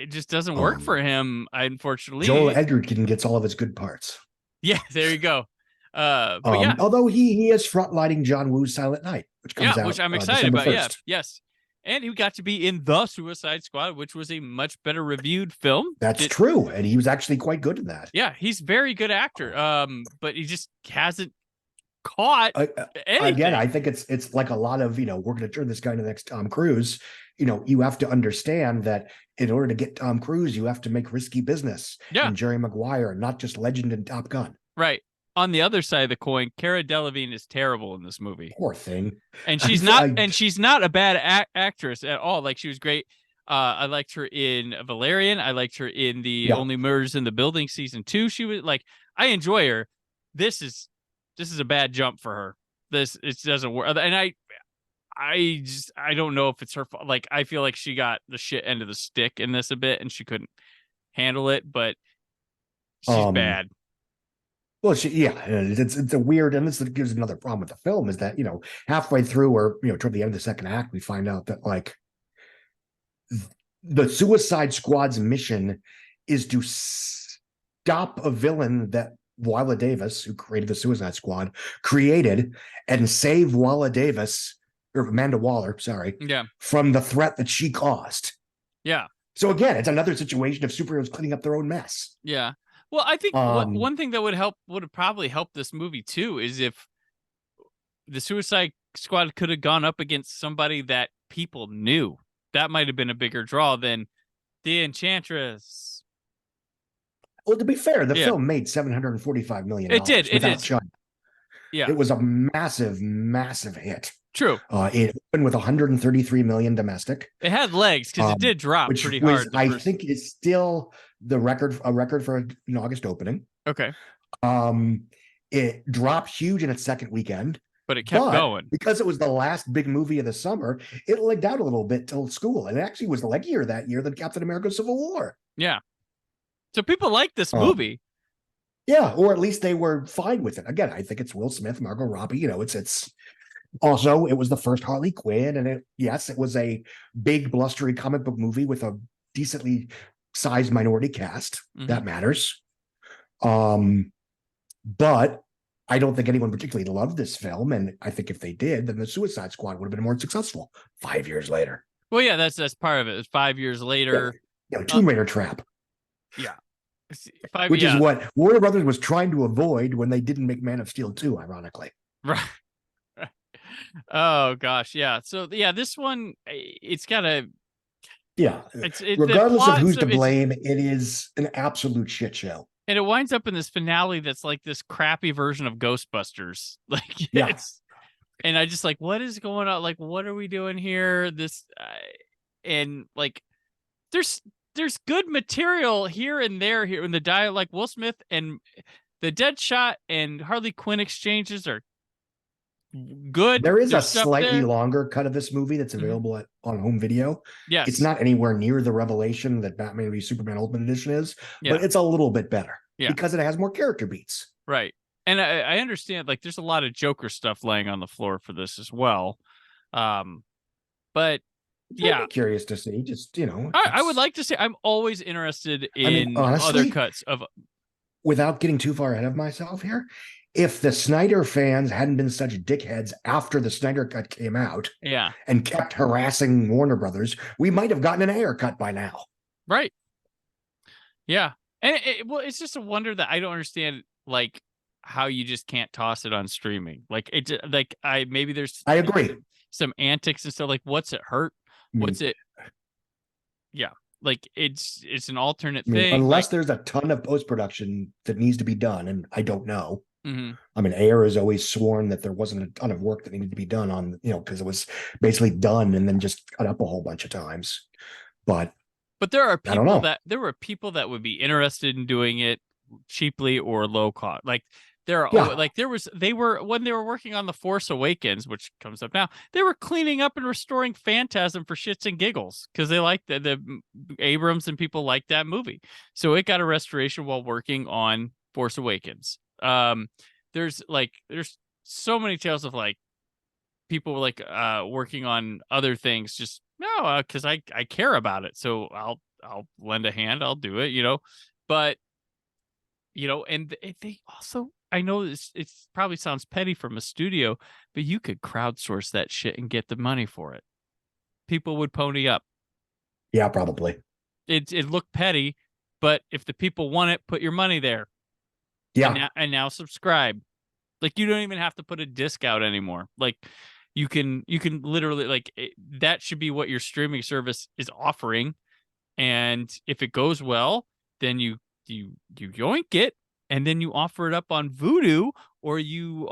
just doesn't work for him, unfortunately. Joel Edgerton gets all of his good parts. Yeah, there you go. Although he is frontlining John Woo's Silent Night, which comes out, which I'm excited about. 1st. Yes. And he got to be in The Suicide Squad, which was a much better reviewed film. That's true, and he was actually quite good in that. Yeah, he's a very good actor. But he just hasn't caught anything. Again, I think it's like a lot of, we're going to turn this guy into the next Tom Cruise. You have to understand that in order to get Tom Cruise, you have to make risky business. Yeah. And Jerry Maguire, not just legend in Top Gun. Right. On the other side of the coin, Cara Delevingne is terrible in this movie. Poor thing. And she's not a bad actress at all. Like she was great. I liked her in Valerian. I liked her in the Only Murders in the Building season 2. She was like, I enjoy her. This is a bad jump for her. It doesn't work. And I don't know if it's her fault. Like I feel like she got the shit end of the stick in this a bit, and she couldn't handle it. But she's bad. Well, it's a weird, and this gives another problem with the film is that, halfway through or, toward the end of the second act, we find out that like the Suicide Squad's mission is to stop a villain that Willa Davis, who created the Suicide Squad, created, and save Willa Davis, or Amanda Waller, sorry, from the threat that she caused. Yeah. So again, it's another situation of superheroes cleaning up their own mess. Yeah. Well, I think one thing that would have probably helped this movie too is if the Suicide Squad could have gone up against somebody that people knew. That might have been a bigger draw than the Enchantress. Well, to be fair, the film made $745 million. It did. China. Yeah. It was a massive, massive hit. True. It opened with 133 million domestic. It had legs because it did drop pretty hard. I think it's still a record for an August opening. Okay. It dropped huge in its second weekend, but it kept going because it was the last big movie of the summer. It legged out a little bit till school, and it actually was leggier that year than Captain America: Civil War. Yeah. So people like this movie. Yeah, or at least they were fine with it. Again, I think it's Will Smith, Margot Robbie. It's. Also, it was the first Harley Quinn, and it was a big, blustery comic book movie with a decently sized minority cast. That matters. But I don't think anyone particularly loved this film, and I think if they did, then the Suicide Squad would have been more successful 5 years later. Well, yeah, that's part of it. It's 5 years later. Tomb Raider trap. Yeah. Which is what Warner Brothers was trying to avoid when they didn't make Man of Steel 2, ironically. Right. Oh gosh, yeah. So this one, it's got a regardless of who's to blame, it is an absolute shit show. And it winds up in this finale that's like this crappy version of Ghostbusters. And I just what is going on? Like, what are we doing here? And like, there's good material here and there in the dialogue. Like Will Smith and the Deadshot and Harley Quinn exchanges are good. There is a slightly longer cut of this movie that's available on home video. Yes. It's not anywhere near the revelation that Batman v Superman Ultimate Edition is, but it's a little bit better because it has more character beats. Right. And I understand, there's a lot of Joker stuff laying on the floor for this as well. But yeah, I'd be curious to see. Just I would like to see. I'm always interested in honestly, other cuts of. Without getting too far ahead of myself here, if the Snyder fans hadn't been such dickheads after the Snyder Cut came out, and kept harassing Warner Brothers, we might have gotten an Ayer cut by now. Right. Yeah, and it's just a wonder that I don't understand, how you just can't toss it on streaming. Maybe there's. I agree. Some antics and stuff. What's it hurt? What's it? Yeah. It's an alternate thing. Unless there's a ton of post-production that needs to be done, and I don't know. Mm-hmm. I mean, Ayer has always sworn that there wasn't a ton of work that needed to be done on, because it was basically done and then just cut up a whole bunch of times. But there are people that would be interested in doing it cheaply or low cost. When they were working on The Force Awakens, which comes up now, they were cleaning up and restoring Phantasm for shits and giggles because they liked the Abrams and people liked that movie. So it got a restoration while working on Force Awakens. There's so many tales of people working on other things just because I care about it. So I'll lend a hand. I'll do it, but and they also, I know it probably sounds petty from a studio, but you could crowdsource that shit and get the money for it. People would pony up. Yeah, probably. It looked petty, but if the people want it, put your money there. Yeah. And now subscribe. You don't even have to put a disc out anymore. You can literally that should be what your streaming service is offering. And if it goes well, then you yoink it, and then you offer it up on Vudu, or you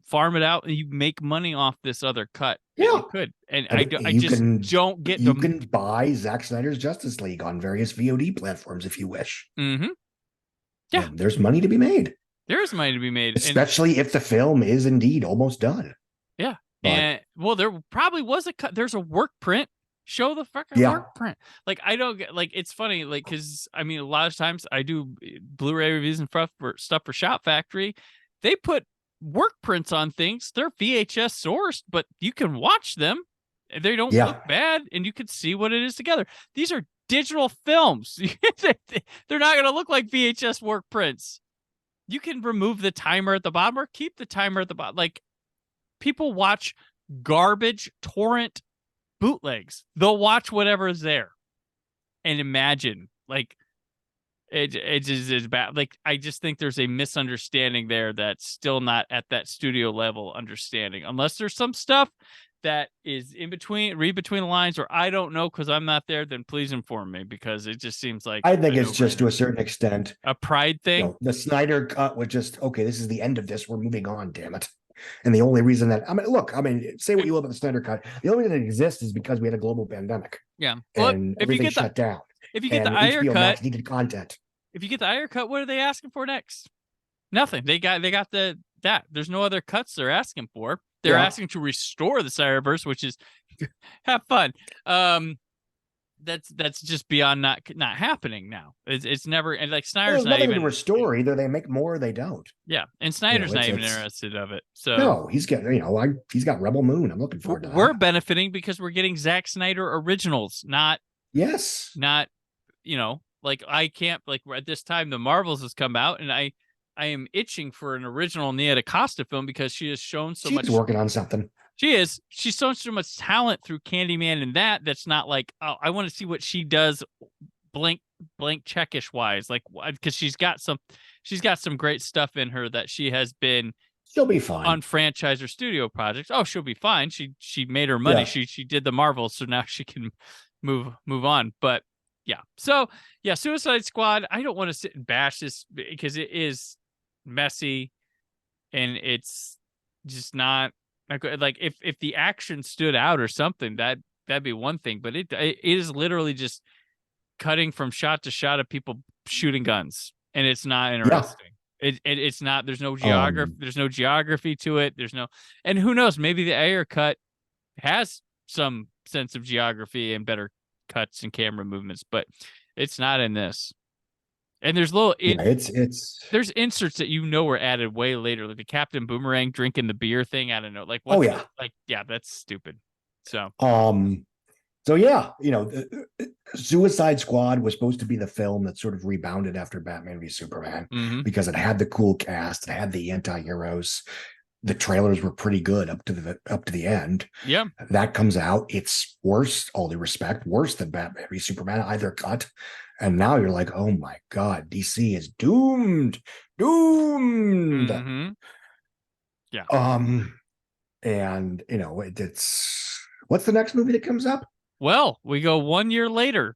farm it out and you make money off this other cut. Yeah, you could. And I don't get. You can buy Zack Snyder's Justice League on various VOD platforms if you wish. Mm-hmm. Yeah, and there's money to be made. There is money to be made, especially if the film is indeed almost done. Yeah, there probably was a cut. There's a work print. Show the fucking work print. I don't get it's funny, because I mean, a lot of times I do Blu-ray reviews and stuff for Shop Factory. They put work prints on things. They're VHS sourced, but you can watch them. They don't look bad, and you can see what it is together. These are digital films. They're not going to look like VHS work prints. You can remove the timer at the bottom or keep the timer at the bottom. Like, people watch garbage torrent bootlegs. They'll watch whatever is there and imagine, like, it just is bad. Like, I just think there's a misunderstanding there that's still not at that studio level understanding, unless there's some stuff that is in between, read between the lines, or I don't know because I'm not there. Then please inform me, because it just seems like I think it's just to a certain extent a pride thing. You know, the Snyder cut was just, okay, this is the end of this. We're moving on, damn it. And the only reason that, I mean, look, I mean, say what you will about the Snyder cut. The only reason it exists is because we had a global pandemic. Yeah. Well, and everything shut down. If you get and the Ayer HBO cut, Max needed content. If you get the Ayer cut, what are they asking for next? Nothing. They got that. There's no other cuts they're asking for. They're asking to restore the Cyberverse, which is have fun. That's just beyond not happening now. It's never, and like Snyder's not even to restore. Either they make more or they don't. Yeah, and Snyder's not even interested of it. So no, he's getting, he's got Rebel Moon. I'm looking forward to that. We're benefiting because we're getting Zack Snyder originals, not like I can't, like, at this time the Marvels has come out, and I am itching for an original Nia DaCosta film because she has shown so much. She's working on something. She's shown so much talent through Candyman, and that's not like, oh, I want to see what she does blank checkish wise, like, because she's got some great stuff in her that she has been. She'll be fine on franchise or studio projects. Oh, she'll be fine. She made her money. Yeah. She did the Marvels, so now she can move on. But yeah, so yeah, Suicide Squad. I don't want to sit and bash this because it is messy, and it's just not like, if the action stood out or something, that'd be one thing. But it is literally just cutting from shot to shot of people shooting guns, and it's not interesting. Yeah. It's not. There's no geography. There's no geography to it. There's no, and who knows? Maybe the Ayer cut has some sense of geography and better cuts and camera movements, but it's not in this. And there's little there's inserts that were added way later, like the Captain Boomerang drinking the beer thing. I don't know, like that's stupid. So yeah, Suicide Squad was supposed to be the film that sort of rebounded after Batman v Superman, because it had the cool cast, it had the anti-heroes. The trailers were pretty good up to the end. Yeah, that comes out, it's worse, all due respect, worse than Batman v Superman, either cut. And now you're like, oh my God, DC is doomed. Mm-hmm. Yeah. And it's what's the next movie that comes up? Well, we go 1 year later,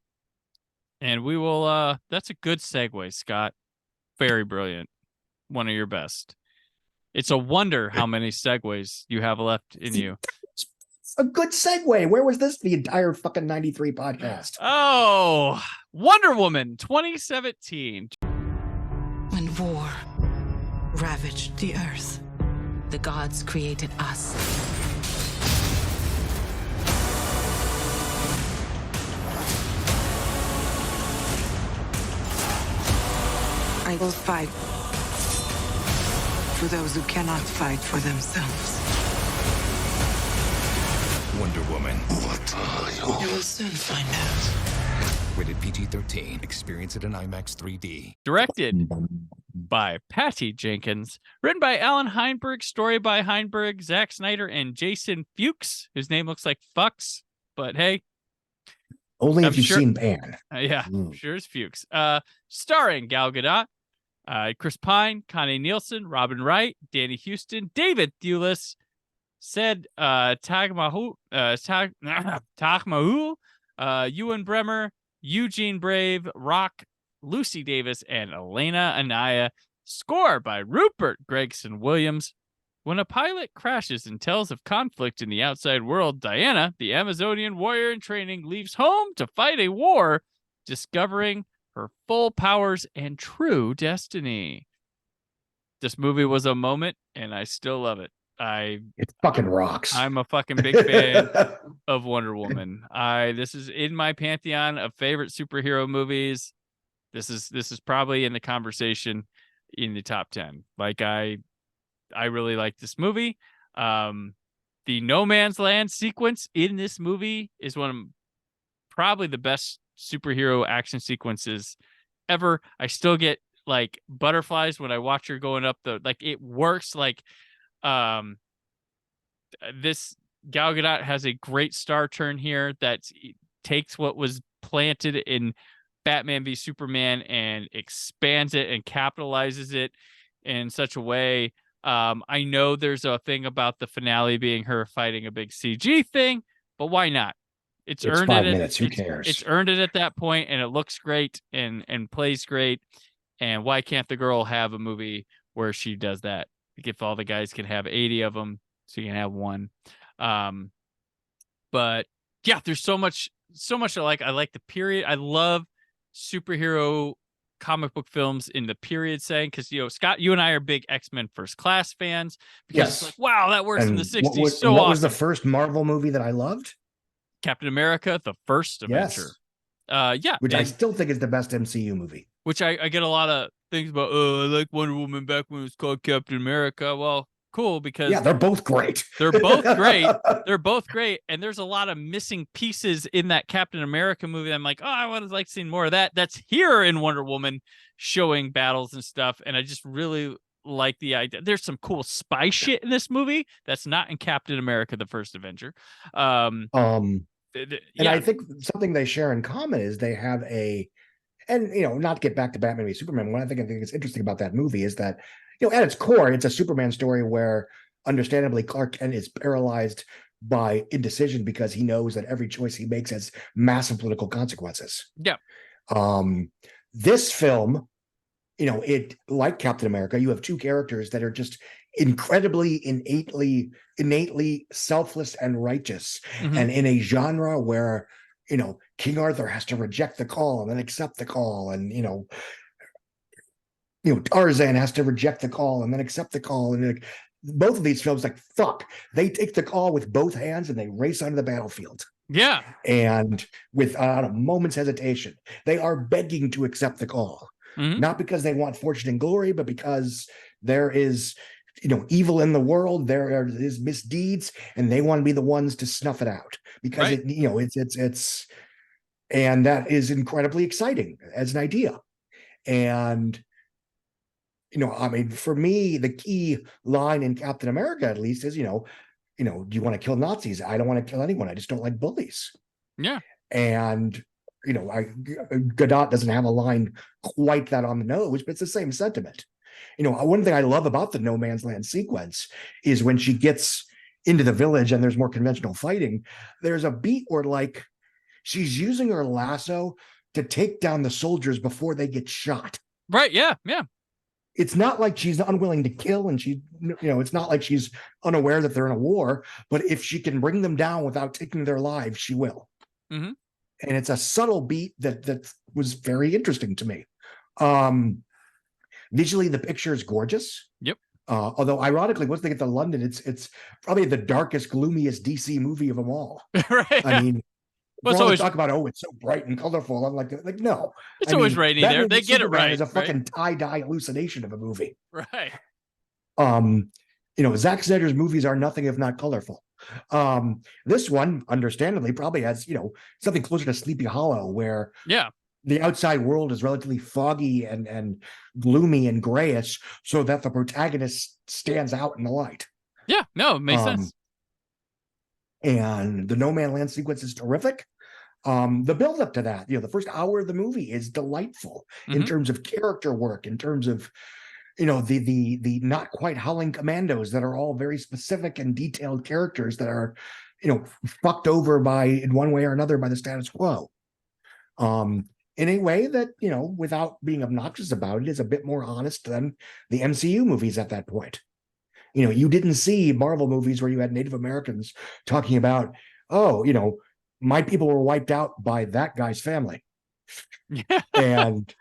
and we will. That's a good segue, Scott. Very brilliant. One of your best. It's a wonder how many segues you have left in you. A good segue. Where was this the entire fucking 93 podcast? Oh, Wonder Woman 2017. When war ravaged the earth, the gods created us. I will fight for those who cannot fight for themselves. Wonder Woman. What are you? You will soon find out. Rated PG-13. Experience it in IMAX 3D. Directed by Patty Jenkins. Written by Alan Heinberg. Story by Heinberg, Zack Snyder, and Jason Fuchs, whose name looks like Fucks, but hey. Only if you've seen Pan. Sure is Fuchs. Starring Gal Gadot, Chris Pine, Connie Nielsen, Robin Wright, Danny Houston, David Thewlis, said Tagmahu, Ewan Bremer, Eugene Brave, Rock, Lucy Davis, and Elena Anaya. Score by Rupert Gregson Williams. When a pilot crashes and tells of conflict in the outside world, Diana, the Amazonian warrior in training, leaves home to fight a war, discovering her full powers and true destiny. This movie was a moment, and I still love it. It fucking rocks. I'm a fucking big fan of Wonder Woman. This is in my pantheon of favorite superhero movies. This is probably in the conversation in the top 10. Like, I really like this movie. The No Man's Land sequence in this movie is one of probably the best superhero action sequences ever. I still get like butterflies when I watch her going up it works. This Gal Gadot has a great star turn here that takes what was planted in Batman v Superman and expands it and capitalizes it in such a way. I know there's a thing about the finale being her fighting a big CG thing, but why not? It's earned 5 it. minutes. Who cares? It's earned it at that point, and it looks great and plays great. And why can't the girl have a movie where she does that? If all the guys can have 80 of them, so you can have one. But yeah, there's so much I like. I like the period. I love superhero comic book films in the period setting because Scott, you and I are big X-Men First Class fans because it's like, wow, that works in the 60s. What was the first Marvel movie that I loved? Captain America, the first Avenger. Which I still think is the best MCU movie. Which I get a lot of things about. I like Wonder Woman back when it was called Captain America. Well, cool, because they're both great. They're both great. They're both great, and there's a lot of missing pieces in that Captain America movie. I'm like, I would have liked seeing more of that. That's here in Wonder Woman, showing battles and stuff, and I just really like the idea. There's some cool spy shit in this movie that's not in Captain America: The First Avenger. And I think something they share in common is they have not to get back to Batman v Superman. One thing I think is interesting about that movie is that, at its core, it's a Superman story where, understandably, Clark Kent is paralyzed by indecision because he knows that every choice he makes has massive political consequences. Yeah. This film, it, like Captain America, you have two characters that are just incredibly innately selfless and righteous, and in a genre where King Arthur has to reject the call and then accept the call, and Tarzan has to reject the call and then accept the call, and both of these films, they take the call with both hands and they race onto the battlefield. Yeah, and without a moment's hesitation, they are begging to accept the call, not because they want fortune and glory, but because there is evil in the world, there is misdeeds, and they want to be the ones to snuff it out because it's and that is incredibly exciting as an idea. And for me, the key line in Captain America, at least, is do you want to kill Nazis? I don't want to kill anyone. I just don't like bullies. Yeah. And Gadot doesn't have a line quite that on the nose, but it's the same sentiment. One thing I love about the No Man's Land sequence is when she gets into the village and there's more conventional fighting, there's a beat where she's using her lasso to take down the soldiers before they get shot. Right. Yeah. Yeah. It's not like she's unwilling to kill, and it's not like she's unaware that they're in a war, but if she can bring them down without taking their lives, she will. And it's a subtle beat that was very interesting to me. Visually, the picture is gorgeous. Yep. Although, ironically, once they get to London, it's probably the darkest, gloomiest DC movie of them all. Right. I mean, well, it's always talk about it's so bright and colorful. I'm like no, it's always rainy there. They get it right. It's a fucking tie-dye hallucination of a movie. Right. Zack Snyder's movies are nothing if not colorful. This one, understandably, probably has something closer to Sleepy Hollow, where the outside world is relatively foggy and gloomy and grayish, so that the protagonist stands out in the light. Yeah, no, it makes sense. And the No Man Land sequence is terrific. The build up to that, the first hour of the movie is delightful in terms of character work, in terms of the not quite howling commandos that are all very specific and detailed characters that are fucked over in one way or another by the status quo. In a way that, without being obnoxious about it, is a bit more honest than the MCU movies at that point. You didn't see Marvel movies where you had Native Americans talking about, my people were wiped out by that guy's family. and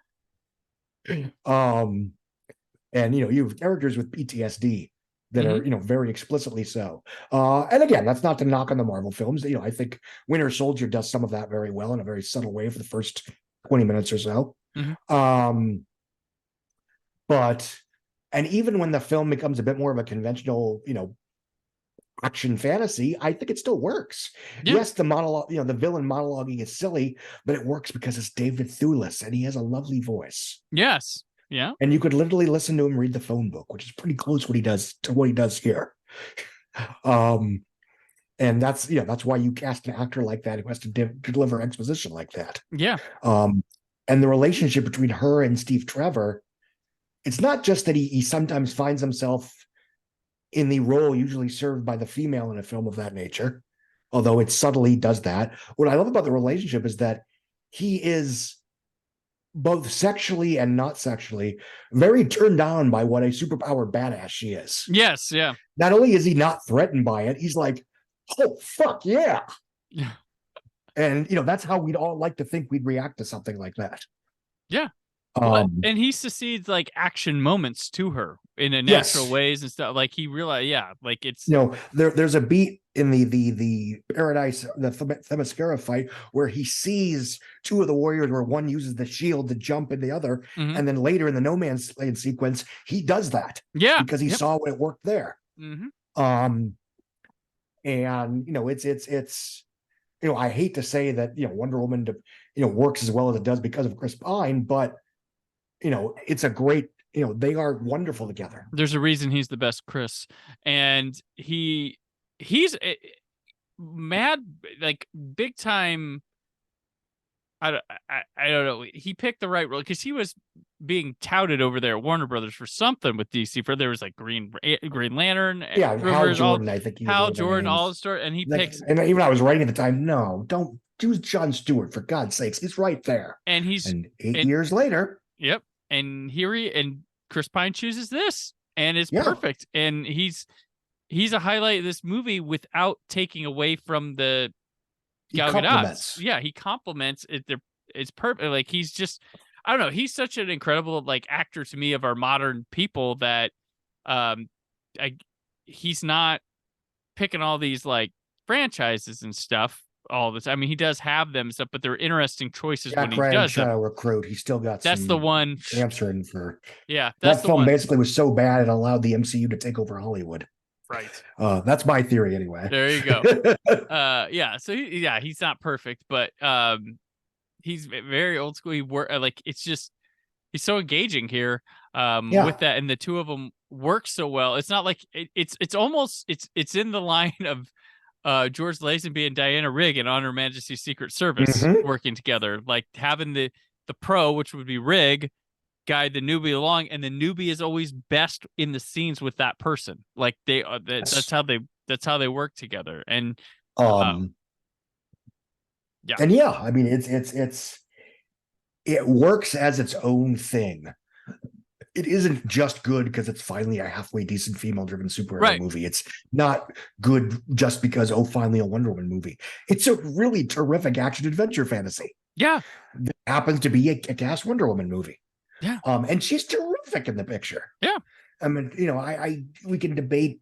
you have characters with PTSD that are, very explicitly so. And again, that's not to knock on the Marvel films. I think Winter Soldier does some of that very well in a very subtle way for the first 20 minutes or so. But, and even when the film becomes a bit more of a conventional, action fantasy, I think it still works. Yeah. Yes, the monologue, the villain monologuing is silly, but it works because it's David Thewlis and he has a lovely voice. Yes. Yeah. And you could literally listen to him read the phone book, which is pretty close what he does here. And that's why you cast an actor like that who has to deliver exposition like that. Yeah. And the relationship between her and Steve Trevor, it's not just that he sometimes finds himself in the role usually served by the female in a film of that nature, although it subtly does that. What I love about the relationship is that he is both sexually and not sexually very turned on by what a superpowered badass she is. Yes. Yeah. Not only is he not threatened by it, he's like, oh, fuck yeah. Yeah. And, that's how we'd all like to think we'd react to something like that. Yeah. And he succeeds like action moments to her in a natural ways and stuff. Like he realized, like it's there's a beat in the Paradise, the Themyscira fight where he sees two of the warriors where one uses the shield to jump in the other, and then later in the No Man's Land sequence, he does that. Yeah, because he saw it worked there. And it's I hate to say that Wonder Woman works as well as it does because of Chris Pine, but it's a great, they are wonderful together. There's a reason he's the best Chris. And he's mad, like big time. I don't know. He picked the right role because he was being touted over there at Warner Brothers for something with DC. For there was like Green Lantern, Hal Jordan, I think Hal Jordan, all the story, and he picks. And even I was writing at the time, no, don't choose John Stewart for God's sakes. He's right there. And 8 years later. Yep. And Chris Pine chooses this, and it's perfect. And he's a highlight of this movie without taking away from the Gal Gadot. Yeah, he compliments it. It's perfect. Like he's just, I don't know. He's such an incredible like actor to me of our modern people that, he's not picking all these like franchises and stuff all this. I mean, he does have them and stuff, but they're interesting choices when he does them. Recruit. He still got. That's the one answering for. Yeah, that film basically was so bad it allowed the MCU to take over Hollywood. Right. That's my theory anyway. There you go. So he's not perfect, but he's very old school. It's just he's so engaging here with that, and the two of them work so well. It's not like it's almost it's in the line of George Lazenby and Diana Rigg in On Her Majesty's Secret Service working together, like having the pro, which would be Rigg, guide the newbie along, and the newbie is always best in the scenes with that person. Like that's how they work together. And I mean it works as its own thing. It isn't just good because it's finally a halfway decent female-driven superhero movie. It's not good just because finally a Wonder Woman movie. It's a really terrific action-adventure fantasy. Yeah, that happens to be a kick-ass Wonder Woman movie. Yeah, and she's terrific in the picture. Yeah, I mean, we can debate,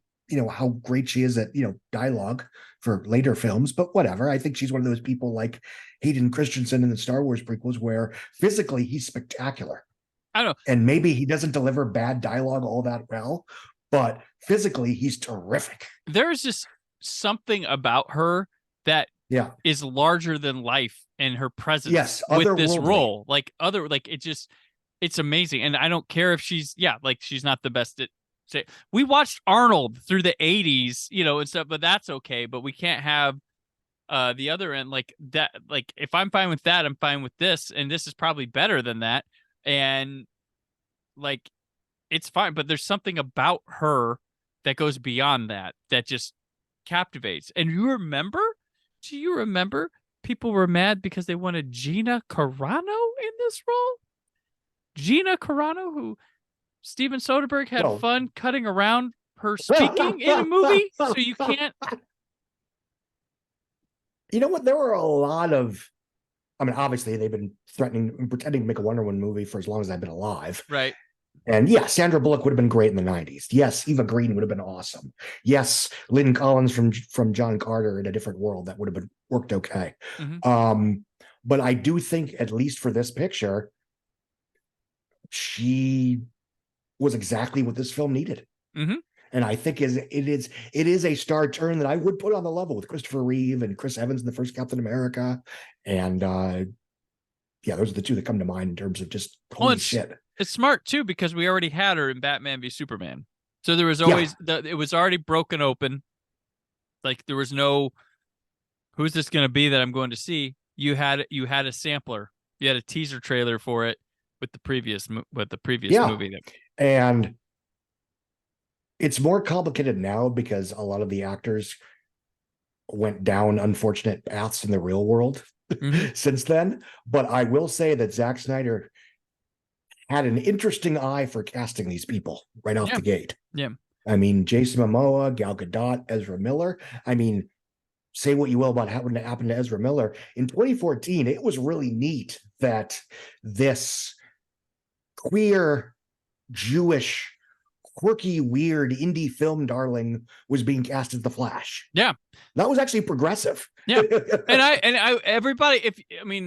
how great she is at, dialogue for later films, but whatever. I think she's one of those people like Hayden Christensen in the Star Wars prequels, where physically he's spectacular. I don't know. And maybe he doesn't deliver bad dialogue all that well, but physically he's terrific. There's just something about her that is larger than life and her presence with this role. It's amazing. And I don't care if she's not the best at say. We watched Arnold through the 80s, and stuff, but that's okay. But we can't have the other end like that. Like if I'm fine with that, I'm fine with this, and this is probably better than that. And like it's fine, but there's something about her that goes beyond that just captivates. And do you remember people were mad because they wanted Gina Carano in this role? Gina Carano, who Steven Soderbergh had fun cutting around her speaking in a movie, so you can't. You know what? There were a lot of. I mean, obviously, they've been threatening and pretending to make a Wonder Woman movie for as long as I've been alive. Right. And Sandra Bullock would have been great in the 90s. Yes, Eva Green would have been awesome. Yes, Lynn Collins from John Carter in A Different World, that would have worked okay. But I do think, at least for this picture, she was exactly what this film needed. And I think it is a star turn that I would put on the level with Christopher Reeve and Chris Evans in the first Captain America. And yeah, those are the two that come to mind in terms of just holy shit. It's smart too, because we already had her in Batman v Superman. So there was always it was already broken open. Like there was no, who's this going to be that I'm going to see? You had a sampler. You had a teaser trailer for it with the previous movie. And it's more complicated now because a lot of the actors went down unfortunate paths in the real world since then. But I will say that Zack Snyder had an interesting eye for casting these people right off the gate. Yeah. I mean, Jason Momoa, Gal Gadot, Ezra Miller. I mean, say what you will about what happened to Ezra Miller. In 2014, it was really neat that this queer, Jewish, quirky, weird indie film darling was being cast as the Flash. Yeah. That was actually progressive. Yeah. and everybody,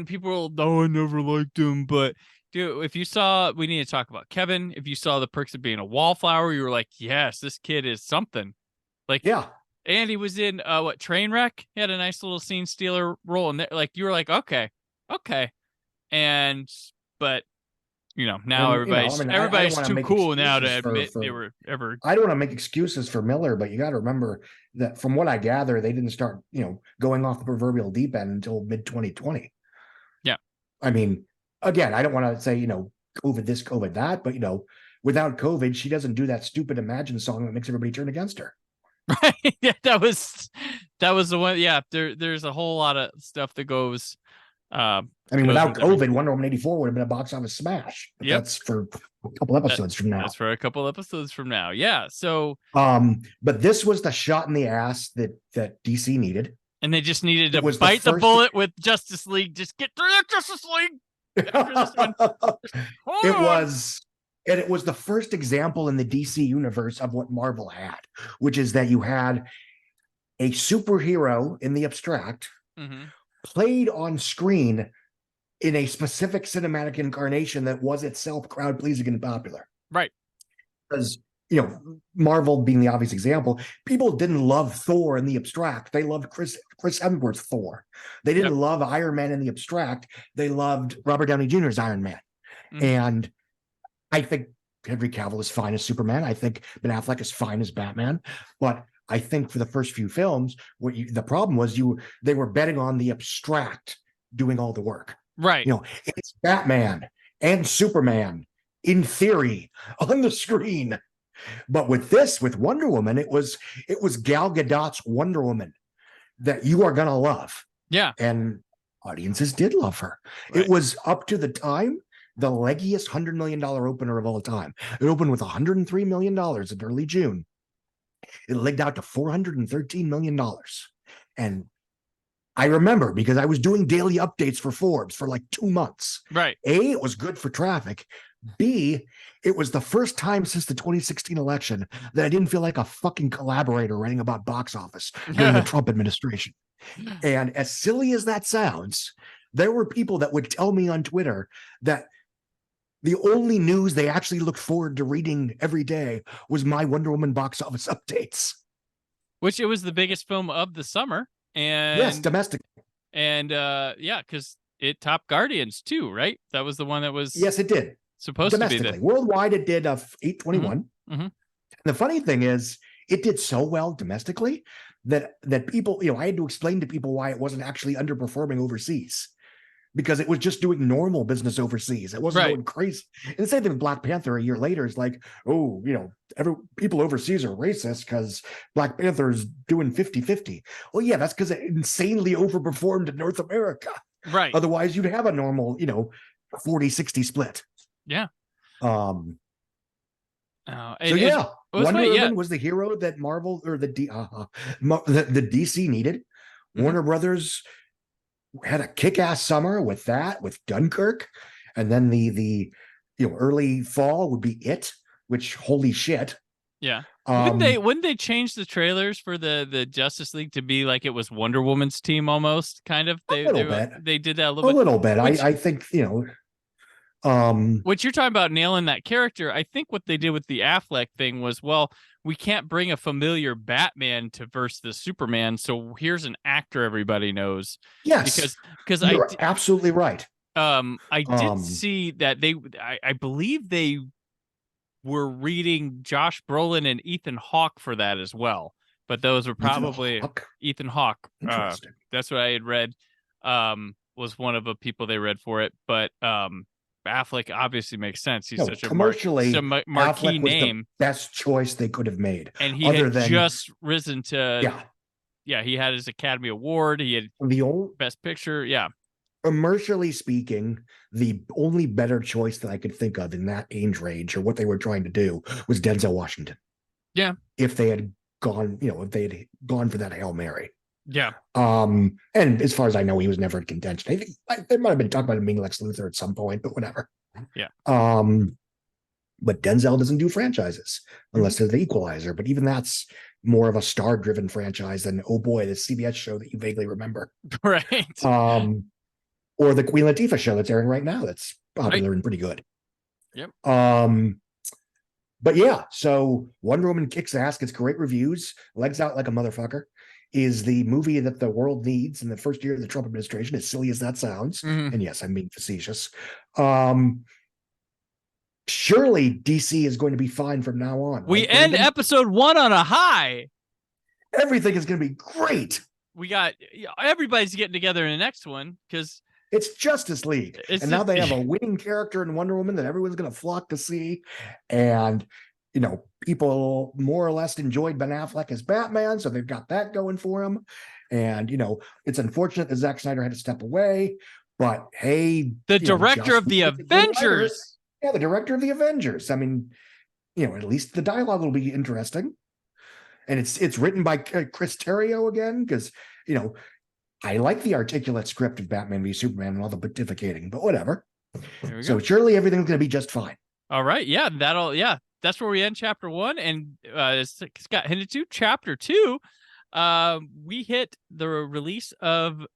people, I never liked him, but dude, if you saw, we need to talk about Kevin. If you saw The Perks of Being a Wallflower, you were like, yes, this kid is something. Like, yeah. And he was in Trainwreck. He had a nice little scene stealer role, and like you were like, okay, but now everybody's too cool now to admit they were ever. I don't want to make excuses for Miller, but you got to remember that from what I gather, they didn't start going off the proverbial deep end until mid 2020. Yeah, I mean, again, I don't want to say COVID this, COVID that, but without COVID, she doesn't do that stupid Imagine song that makes everybody turn against her. Right. Yeah, that was the one. Yeah, there's a whole lot of stuff that goes. Without COVID, Wonder Woman 84 would have been a box office smash. That's for a couple episodes from now. That's for a couple episodes from now. Yeah. So, but this was the shot in the ass that DC needed, and they just needed to bite the bullet with Justice League. Just get through the Justice League. It was the first example in the DC universe of what Marvel had, which is that you had a superhero in the abstract played on screen in a specific cinematic incarnation that was itself crowd pleasing and popular. Right. Because, Marvel being the obvious example, people didn't love Thor in the abstract. They loved Chris Hemsworth's Thor. They didn't love Iron Man in the abstract. They loved Robert Downey Jr.'s Iron Man. And I think Henry Cavill is fine as Superman. I think Ben Affleck is fine as Batman. But I think for the first few films, the problem was they were betting on the abstract doing all the work. Right. It's Batman and Superman in theory on the screen. But with Wonder Woman, it was Gal Gadot's Wonder Woman that you are gonna love. Yeah. And audiences did love her. Right. It was up to the time the leggiest $100 million opener of all time. It opened with $103 million in early June. It legged out to $413 million. And I remember because I was doing daily updates for Forbes for like 2 months. Right. A, it was good for traffic. B, it was the first time since the 2016 election that I didn't feel like a fucking collaborator writing about box office during the Trump administration. And as silly as that sounds, there were people that would tell me on Twitter that the only news they actually looked forward to reading every day was my Wonder Woman box office updates. Which it was the biggest film of the summer. And yes, domestic. And because it topped Guardians too, right? That was the one that was it did. Supposed to be there. Worldwide, it did 821. And the funny thing is, it did so well domestically that people, I had to explain to people why it wasn't actually underperforming overseas. Because it was just doing normal business overseas. It wasn't going crazy. And the same thing with Black Panther a year later is like, people overseas are racist because Black Panther is doing 50-50. Well, yeah, that's because it insanely overperformed in North America. Right. Otherwise, you'd have a normal, 40-60 split. Yeah. Wonder Woman was the hero that Marvel or the DC needed. Warner Brothers had a kick-ass summer with Dunkirk, and then the early fall would be It, which holy shit. Yeah. Wouldn't they change the trailers for the Justice League to be like it was Wonder Woman's team almost kind of? They did that a little bit. I think What you're talking about nailing that character, I think what they did with the Affleck thing was, well, we can't bring a familiar Batman to verse the Superman, so here's an actor everybody knows. Yes, because you're absolutely right. I did see that I believe they were reading Josh Brolin and Ethan Hawke for that as well, but those were probably Ethan Hawke. Interesting. That's what I had read. Was one of the people they read for it, but Affleck obviously makes sense. He's such a marquee Affleck was name. The best choice they could have made, and he had just risen to he had his Academy Award. He had the Best Picture. Yeah. Commercially speaking, the only better choice that I could think of in that age range, or what they were trying to do, was Denzel Washington. Yeah. If they had gone, if they had gone for that Hail Mary. Yeah. And as far as I know, he was never in contention. I think they might have been talking about him being Lex Luthor at some point, but whatever. Yeah. But Denzel doesn't do franchises unless they're the Equalizer. But even that's more of a star-driven franchise than, oh boy, the CBS show that you vaguely remember. Right. Or the Queen Latifah show that's airing right now. That's popular and pretty good. Yep. But yeah, so Wonder Woman kicks ass, gets great reviews, legs out like a motherfucker. Is the movie that the world needs in the first year of the Trump administration, as silly as that sounds. And yes, I'm being facetious. Surely DC is going to be fine from now on. We end episode 1 on a high. Everything is going to be great. We got everybody's getting together in the next one because it's Justice League. And now they have a winning character in Wonder Woman that everyone's going to flock to see. And people more or less enjoyed Ben Affleck as Batman, so they've got that going for him. And, it's unfortunate that Zack Snyder had to step away, but hey. The director of the Avengers. Yeah, the director of the Avengers. I mean, at least the dialogue will be interesting. And it's written by Chris Terrio again, because, I like the articulate script of Batman v Superman and all the pontificating, but whatever. So surely everything's going to be just fine. All right. Yeah, that's where we end chapter 1. And Scott hinted to chapter 2. We hit the release of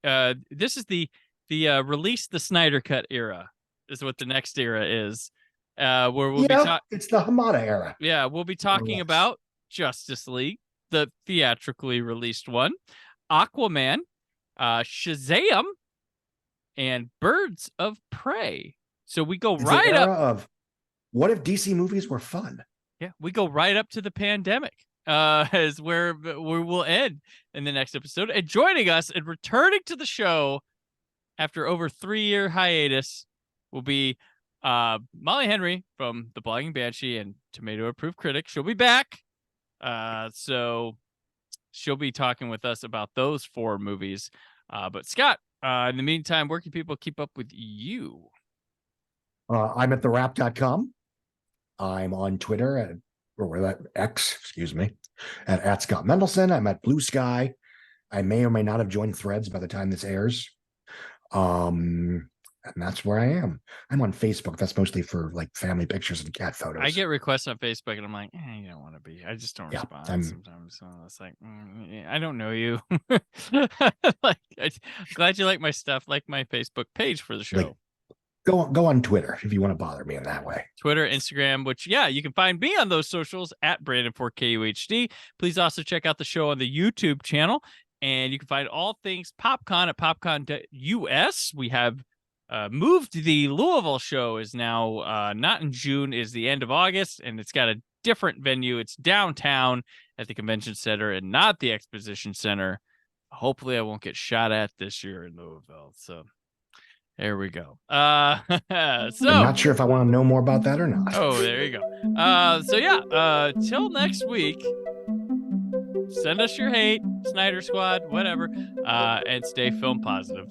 this is the release the Snyder Cut era is what the next era is. Where we'll be it's the Hamada era. Yeah, we'll be talking about Justice League, the theatrically released one, Aquaman, Shazam, and Birds of Prey. So we go right up of what if DC movies were fun? Yeah, we go right up to the pandemic. Is where we'll end in the next episode. And joining us and returning to the show after over 3-year hiatus will be Molly Henry from The Blogging Banshee and Tomato Approved Critic. She'll be back. So she'll be talking with us about those 4 movies. But Scott, in the meantime, where can people keep up with you? I'm at therap.com. I'm on Twitter at Scott Mendelson. I'm at Blue Sky. I may or may not have joined Threads by the time this airs. And that's where I am. I'm on Facebook. That's mostly for like family pictures and cat photos. I get requests on Facebook and I'm like, you don't want to be. I just don't respond sometimes. So it's like, I don't know you. I'm glad you like my stuff, like my Facebook page for the show. Go on Twitter if you want to bother me in that way. Twitter, Instagram, which, you can find me on those socials at Brandon4KUHD. Please also check out the show on the YouTube channel. And you can find all things PopCon at popcon.us. We have moved the Louisville show is now not in June, is the end of August, and it's got a different venue. It's downtown at the convention center and not the exposition center. Hopefully I won't get shot at this year in Louisville. So there we go. So I'm not sure if I want to know more about that or not. Oh, there you go. Till next week, send us your hate, Snyder Squad, whatever, and stay film positive.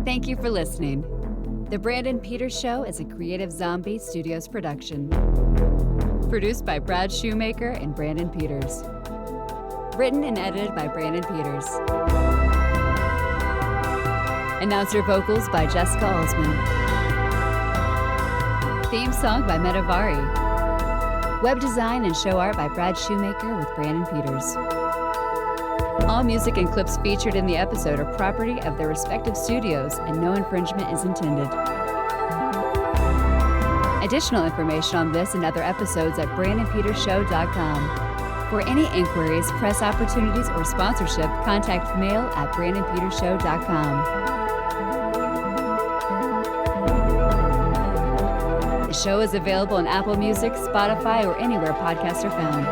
Thank you for listening. The Brandon Peters Show is a Creative Zombie Studios production. Produced by Brad Shoemaker and Brandon Peters. Written and edited by Brandon Peters. Announcer vocals by Jessica Alsman. Theme song by Metavari. Web design and show art by Brad Shoemaker with Brandon Peters. All music and clips featured in the episode are property of their respective studios, and no infringement is intended. Additional information on this and other episodes at BrandonPetersShow.com. For any inquiries, press opportunities, or sponsorship, contact mail@BrandonPetersShow.com. The show is available on Apple Music, Spotify, or anywhere podcasts are found.